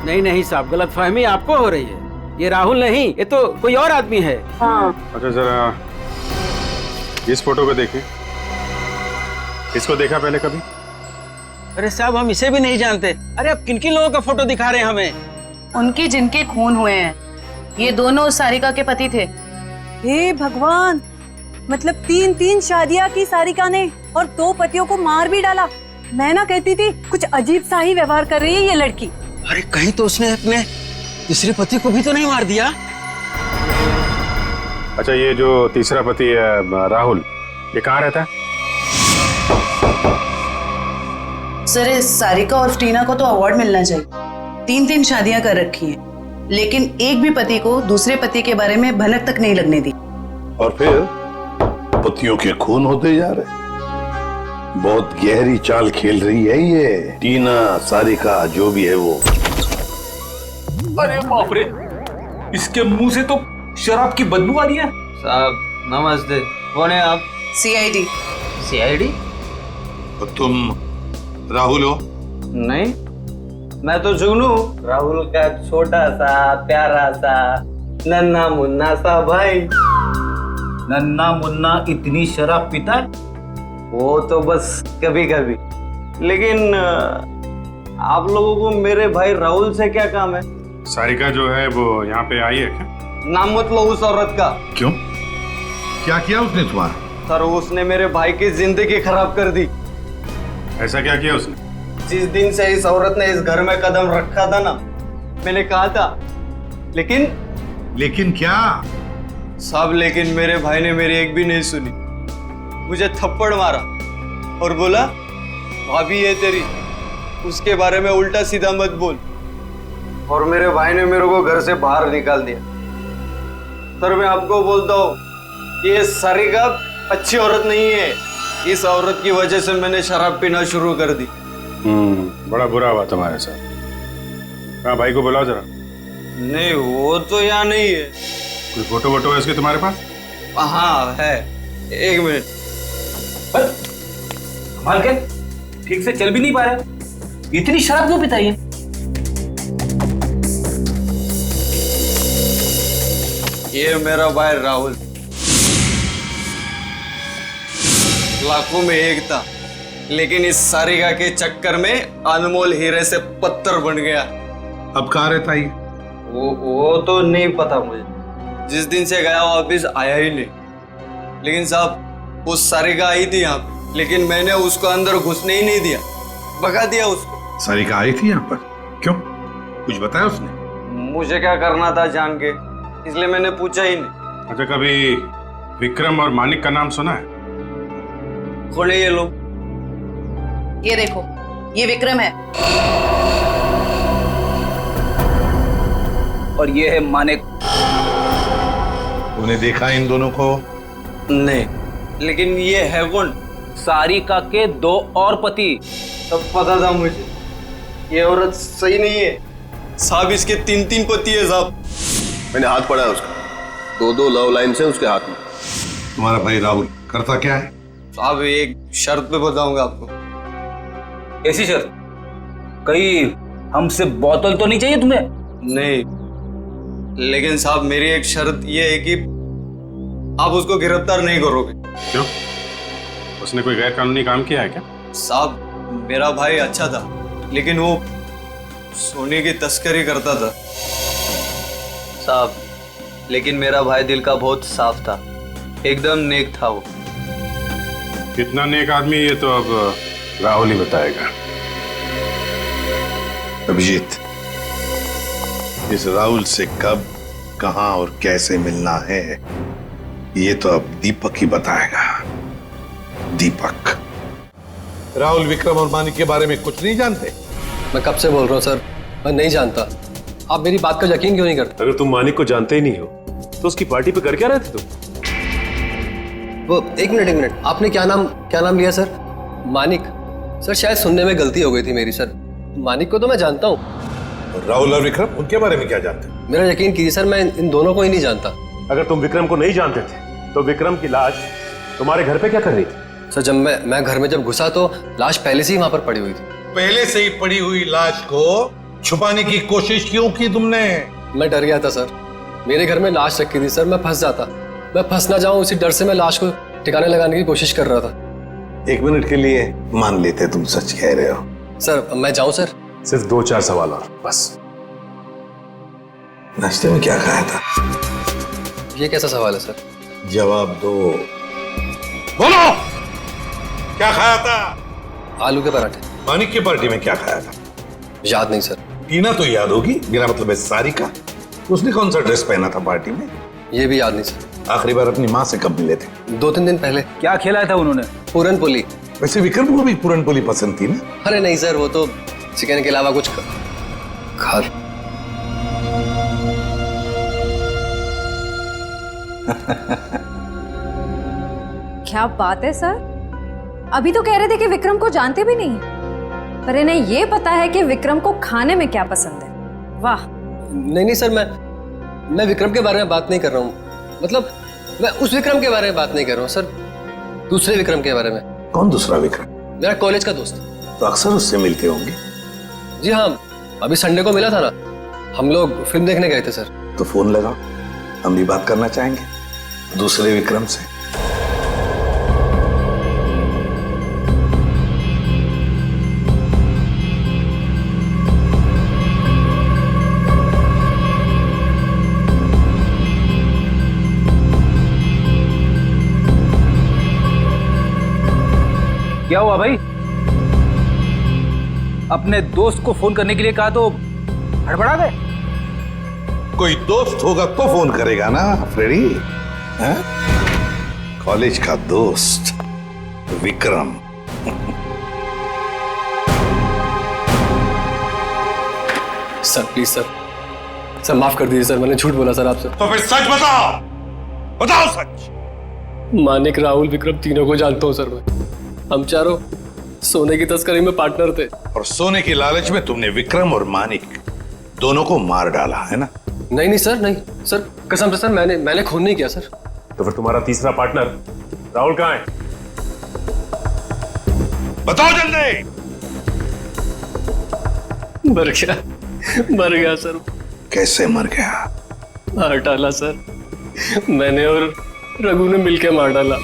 नहीं साहब, गलतफहमी आपको हो रही है, ये राहुल नहीं, ये तो कोई और आदमी है। हाँ। अच्छा जरा इस फोटो को देखिए, इसको देखा पहले कभी? अरे साहब हम इसे भी नहीं जानते। अरे अब किन किन लोगों का फोटो दिखा रहे हैं हमें? उनके जिनके खून हुए हैं, ये दोनों सारिका के पति थे। हे भगवान, मतलब 3 शादियां की सारिका ने और 2 पतियों को मार भी डाला। मैं ना कहती थी कुछ अजीब सा ही व्यवहार कर रही है ये लड़की। अरे कहीं तो उसने अपने तीसरे पति को भी तो नहीं मार दिया? अच्छा ये जो तीसरा पति है राहुल, ये कहाँ रहता है? सर सारिका और टीना को तो अवार्ड मिलना चाहिए, 3 शादियां कर रखी हैं, लेकिन एक भी पति को दूसरे पति के बारे में भनक तक नहीं लगने दी। और फिर पतियों के खून होते जा रहे। बहुत गहरी चाल खेल रही है ये टीना, सारिका, जो भी है वो। अरे बाप रे, इसके मुंह से तो शराब की बदबू आ रही है। साहब नमस्ते, कौन है आप? सीआईडी। सीआईडी? तो तुम राहुल हो? नहीं, मैं तो जुगनू, राहुल का छोटा सा प्यारा सा नन्ना मुन्ना सा भाई। नन्ना मुन्ना इतनी शराब पीता है? वो तो बस कभी कभी। लेकिन आप लोगों को मेरे भाई राहुल से क्या काम है? सारिका जो है वो यहाँ पे आई है क्या? नाम मत लो उस औरत का। क्यों? क्या किया उसने तुम्हारा? सर उसने मेरे भाई की जिंदगी खराब कर दी। ऐसा क्या किया उसने? जिस दिन से इस औरत ने इस घर में कदम रखा था ना, मैंने कहा था, लेकिन क्या? सब लेकिन मेरे भाई ने मेरी एक भी नहीं सुनी। मुझे थप्पड़ मारा और बोला भाभी है तेरी, उसके बारे में उल्टा सीधा मत बोल। और मेरे भाई ने मेरे को घर से बाहर निकाल दिया। सर मैं आपको बोलता हूँ, ये सारिका अच्छी औरत नहीं है। इस औरत की वजह से मैंने शराब पीना शुरू कर दी। बड़ा बुरा हुआ तुम्हारे साथ। हाँ, भाई को बुलाओ जरा। नहीं, वो तो यहाँ नहीं है। कोई फोटो वोटो है इसके तुम्हारे पास? हाँ है, एक मिनट। कमाल के, ठीक से चल भी नहीं पा रहे, इतनी शराब क्यों पीता है? ये मेरा भाई राहुल, लाखों में एक था, लेकिन इस सारिका के चक्कर में अनमोल हीरे से पत्थर बन गया। अब कहाँ रहता है? वो तो नहीं पता मुझे। जिस दिन से गया वापिस आया ही नहीं। लेकिन साहब उस सारिका आई थी यहाँ पे, लेकिन मैंने उसको अंदर घुसने ही नहीं दिया, भगा दिया उसको। सारिका आई थी यहाँ पर? क्यों? कुछ बताया उसने? मुझे क्या करना था जान के, इसलिए मैंने पूछा ही नहीं। अच्छा, कभी विक्रम और मानिक का नाम सुना है? कौन है ये लोग? ये देखो, ये विक्रम है और ये है मानिक। तूने देखा इन दोनों को? नहीं, लेकिन ये है कौन? सारिका के दो और पति। सब पता था मुझे, ये औरत सही नहीं है साहब। इसके 3 पति है साहब। मैंने हाथ पड़ा है उसका, 2 लव लाइन से उसके हाथ में। तुम्हारा भाई राहुल करता क्या है? साहब एक शर्त पे बताऊंगा आपको। ऐसी शर्त? कहीं हमसे बोतल तो नहीं चाहिए तुम्हें? नहीं, लेकिन साहब मेरी एक शर्त ये है कि आप उसको गिरफ्तार नहीं करोगे। क्यों? उसने कोई गैर कानूनी काम किया है क्या? साहब मेरा भाई अच्छा था, लेकिन वो सोने की तस्करी करता था साहब। लेकिन मेरा भाई दिल का बहुत साफ था, एकदम नेक था वो। कितना नेक आदमी ये तो अब राहुल ही बताएगा। अभिजीत, इस राहुल से कब, कहां और कैसे मिलना है ये तो अब दीपक ही बताएगा। दीपक। राहुल विक्रम और मानिक के बारे में कुछ नहीं जानते? मैं कब से बोल रहा हूँ सर, मैं नहीं जानता। आप मेरी बात का यकीन क्यों नहीं करते? अगर तुम मानिक को जानते ही नहीं हो तो उसकी पार्टी पे कर क्या रहे थे तुम? वो एक मिनट, आपने क्या नाम लिया सर? मानिक? सर शायद सुनने में गलती हो गई थी मेरी सर। मानिक को तो मैं जानता हूँ। राहुल और विक्रम, उनके बारे में क्या जानते? मेरा यकीन कीजिए सर, मैं इन दोनों को ही नहीं जानता। अगर तुम विक्रम को नहीं जानते थे तो विक्रम की लाश तुम्हारे घर पे क्या कर रही थी? सर जब मैं घर में जब घुसा तो लाश पहले से ही वहां पर पड़ी हुई थी। पहले से ही पड़ी हुई लाश को छुपाने की कोशिश क्यों की तुमने? मैं डर गया था सर, मेरे घर में लाश रखी थी सर, मैं फंस जाता, मैं फंस ना जाऊं उसी डर से मैं लाश को ठिकाने लगाने की कोशिश कर रहा था। 1 मिनट के लिए मान लेते तुम सच कह रहे हो। सर मैं जाऊं सर? सिर्फ 2-4 सवाल और बस। नाश्ते में क्या खाया था? ये कैसा सवाल है सर? जवाब दो। बोलो, क्या खाया था? आलू के पराठे। मानिक की पार्टी में क्या खाया था? याद नहीं सर। टीना तो याद होगी, मेरा मतलब है सारिका। उसने कौन सा ड्रेस पहना था पार्टी में? ये भी याद नहीं सर। आखिरी बार अपनी माँ से कब मिले थे? 2-3 दिन पहले। क्या खिलाया था उन्होंने? पूरन पोली। वैसे विक्रम को भी पूरन पोली पसंद थी ना? अरे नहीं सर, वो तो चिकन के अलावा कुछ खा। क्या बात है सर, अभी तो कह रहे थे कि विक्रम को जानते भी नहीं, पर इन्हें ये पता है कि विक्रम को खाने में क्या पसंद है। वाह। नहीं सर, मैं विक्रम के बारे में बात नहीं कर रहा हूँ, मतलब मैं उस विक्रम के बारे में बात नहीं कर रहा हूँ सर, दूसरे विक्रम के बारे में। कौन दूसरा विक्रम? मेरा कॉलेज का दोस्त। तो अक्सर उससे मिलते होंगे। जी हाँ, अभी संडे को मिला था ना, हम लोग फिल्म देखने गए थे सर। तो फोन लगाओ, हम भी बात करना चाहेंगे दूसरे विक्रम से। क्या हुआ भाई? अपने दोस्त को फोन करने के लिए कहा तो हड़बड़ा गए। कोई दोस्त होगा तो फोन करेगा ना फ्रेडी। कॉलेज का दोस्त विक्रम। सर प्लीज सर माफ कर दीजिए सर, मैंने झूठ बोला सर आपसे। तो फिर सच बताओ, बताओ सच। मानिक, राहुल, विक्रम तीनों को जानता हूँ सर मैं। हम चारों सोने की तस्करी में पार्टनर थे। और सोने की लालच में तुमने विक्रम और मानिक दोनों को मार डाला है ना? नहीं सर, नहीं सर, कसम से सर, मैंने खून नहीं किया सर। तो फिर तुम्हारा तीसरा पार्टनर राहुल कहाँ है? बताओ जल्दी। मर गया सर। कैसे मर गया? मार डाला सर, मैंने और रघु ने मिलकर मार डाला।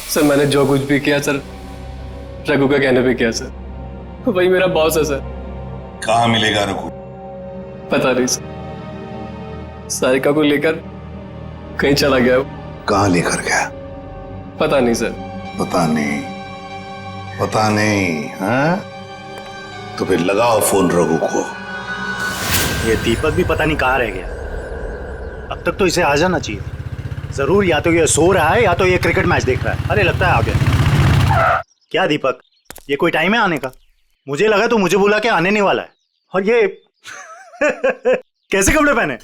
सर मैंने जो कुछ भी किया सर, रघु का कहने पे किया सर। वही मेरा बॉस है सर। कहाँ मिलेगा रघु? पता नहीं सर, सारिका को लेकर कहीं चला गया वो। कहाँ लेकर गया? पता नहीं सर। पता नहीं हाँ? तो फिर लगाओ फोन रघु को। ये दीपक भी पता नहीं कहाँ रह गया। अब तक तो इसे आ जाना चाहिए। जरूर या तो ये सो रहा है या तो ये क्रिकेट मैच देख रहा है। अरे लगता है आ गया। क्या दीपक, ये कोई टाइम है आने का? मुझे लगा तो मुझे बुला के आने नहीं वाला है। और ये कैसे कपड़े पहने?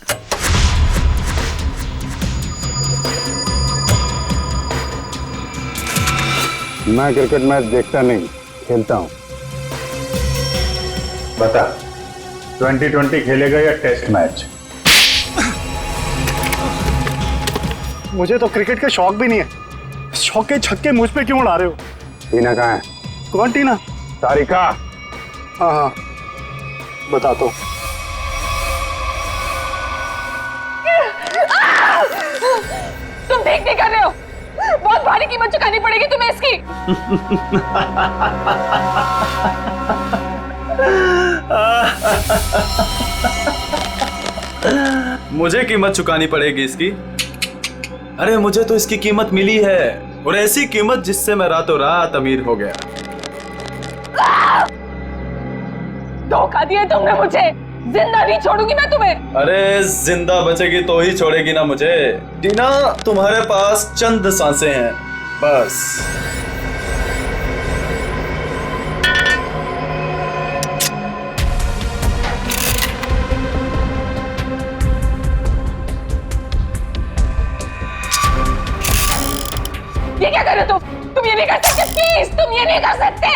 मैं क्रिकेट मैच देखता नहीं, खेलता हूं। बता, 2020 खेलेगा या टेस्ट मैच? मुझे तो क्रिकेट का शौक भी नहीं है। शौक के छक्के मुझ पे क्यों उड़ा रहे हो? टीना कहाँ है? कौन टीना? सारिका। हाँ बता तो। तुम ठीक नहीं कर रहे हो, बहुत भारी कीमत चुकानी पड़ेगी तुम्हें इसकी। मुझे कीमत चुकानी पड़ेगी इसकी? अरे मुझे तो इसकी कीमत मिली है, और ऐसी कीमत जिससे मैं रातों रात अमीर हो गया। धोखा दिया तुमने मुझे, जिंदा नहीं छोड़ूंगी मैं तुम्हें। अरे जिंदा बचेगी तो ही छोड़ेगी ना मुझे। टीना, तुम्हारे पास चंद सांसें हैं बस। ये क्या कर रहे हो तुम ये नहीं कर सकते, प्लीज तुम ये नहीं कर सकते।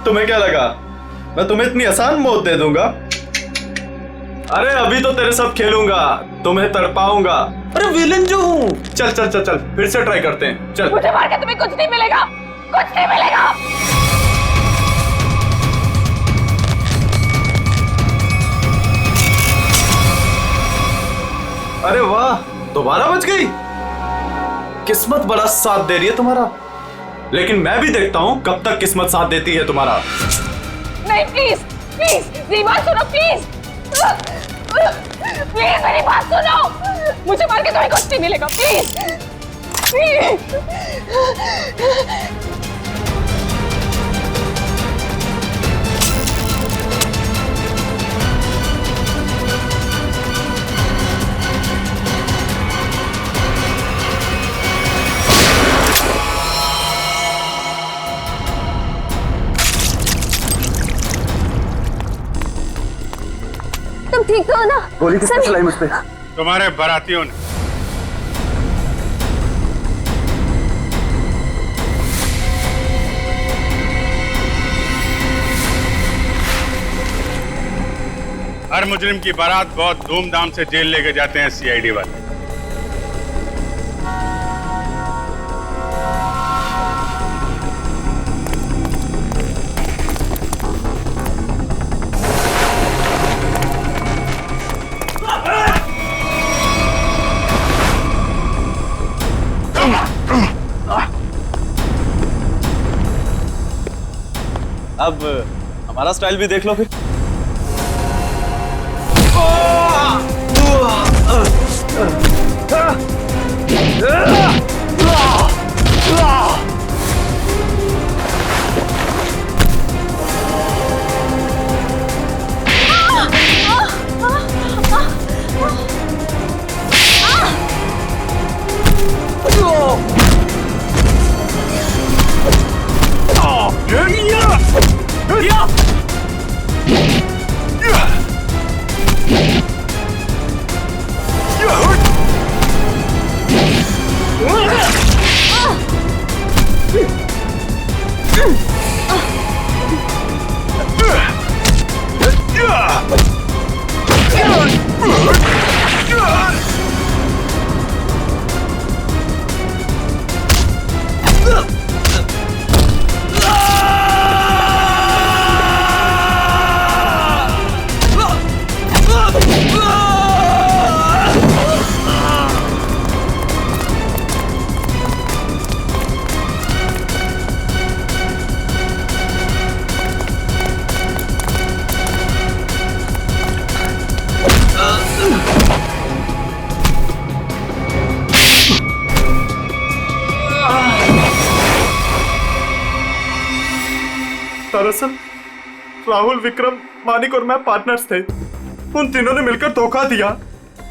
तुम्हें क्या लगा मैं तुम्हें इतनी आसान मौत दे दूंगा? अरे अभी तो तेरे साथ खेलूंगा, तुम्हें तड़पाऊंगा। अरे विलन जो हूं। चल चल चल चल, फिर से ट्राई करते हैं। चल। मुझे मार के तुम्हें कुछ नहीं मिलेगा, कुछ नहीं मिलेगा। अरे वाह, दोबारा बच गई। किस्मत बड़ा साथ दे रही है तुम्हारा, लेकिन मैं भी देखता हूं कब तक किस्मत साथ देती है तुम्हारा। नहीं प्लीज प्लीज मेरी बात सुनो, प्लीज प्लीज मेरी बात सुनो। मुझे मार के तुम्हें कुछ नहीं मिलेगा, प्लीज प्लीज। ठीक तो हो ना? गोली किसने सनी। चलाई मुझ पे? तुम्हारे बारातियों ने। हर मुजरिम की बारात बहुत धूमधाम से जेल लेके जाते हैं सीआईडी वाले। अब हमारा स्टाइल भी देख लो फिर। दरअसल राहुल, विक्रम, मानिक और मैं पार्टनर्स थे। उन तीनों ने मिलकर धोखा दिया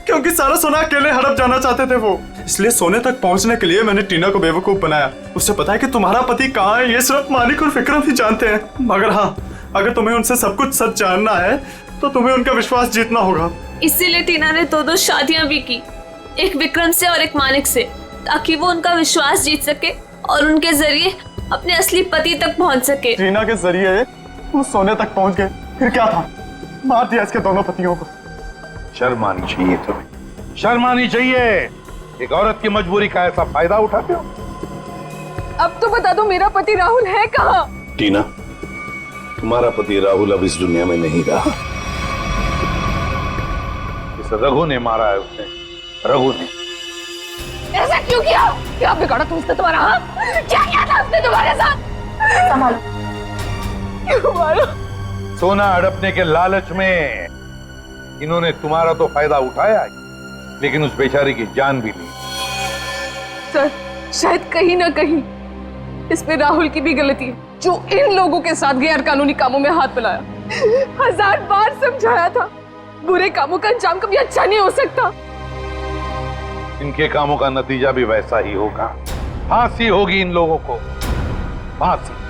क्योंकि सारा सोना अकेले हड़प जाना चाहते थे वो। इसलिए सोने तक पहुंचने के लिए मैंने टीना को बेवकूफ बनाया। उससे पता है कि तुम्हारा पति कहाँ है, ये सिर्फ मानिक और विक्रम ही जानते हैं। मगर हाँ, अगर तुम्हें उनसे सब कुछ सच जानना है तो तुम्हें उनका विश्वास जीतना होगा। इसीलिए टीना ने दो शादियां भी की, एक विक्रम से और एक मानिक से, ताकि वो उनका विश्वास जीत सके और उनके जरिए अपने असली पति तक पहुंच सके। टीना के जरिए वो सोने तक पहुंच गए, फिर क्या था? मार दिया इसके दोनों पतियों को। शर्म आनी चाहिए तुम्हें, शर्म आनी चाहिए। एक औरत की मजबूरी का ऐसा फायदा उठाते हो। अब तो बता दो मेरा पति राहुल है कहाँ? टीना, तुम्हारा पति राहुल अब इस दुनिया में नहीं रहा। इस रघु ने मारा है उसे, रघु ने। ऐसा क्यों किया? क्या बिगाड़ा तुमसे तुम्हारा? हाँ? क्या किया था उसने तुम्हारे साथ? संभालो। क्यों मारा? सोना हड़पने के लालच में इन्होंने तुम्हारा तो फायदा उठाया, लेकिन उस बेचारी की जान भी ली। सर, शायद कहीं ना कहीं इसमें राहुल की भी गलती है, जो इन लोगों के साथ गैर कानूनी कामों में हाथ मिलाया। 1000 बार समझाया था, बुरे कामों का अंजाम कभी अच्छा नहीं हो सकता। इनके कामों का नतीजा भी वैसा ही होगा। फांसी होगी इन लोगों को, फांसी।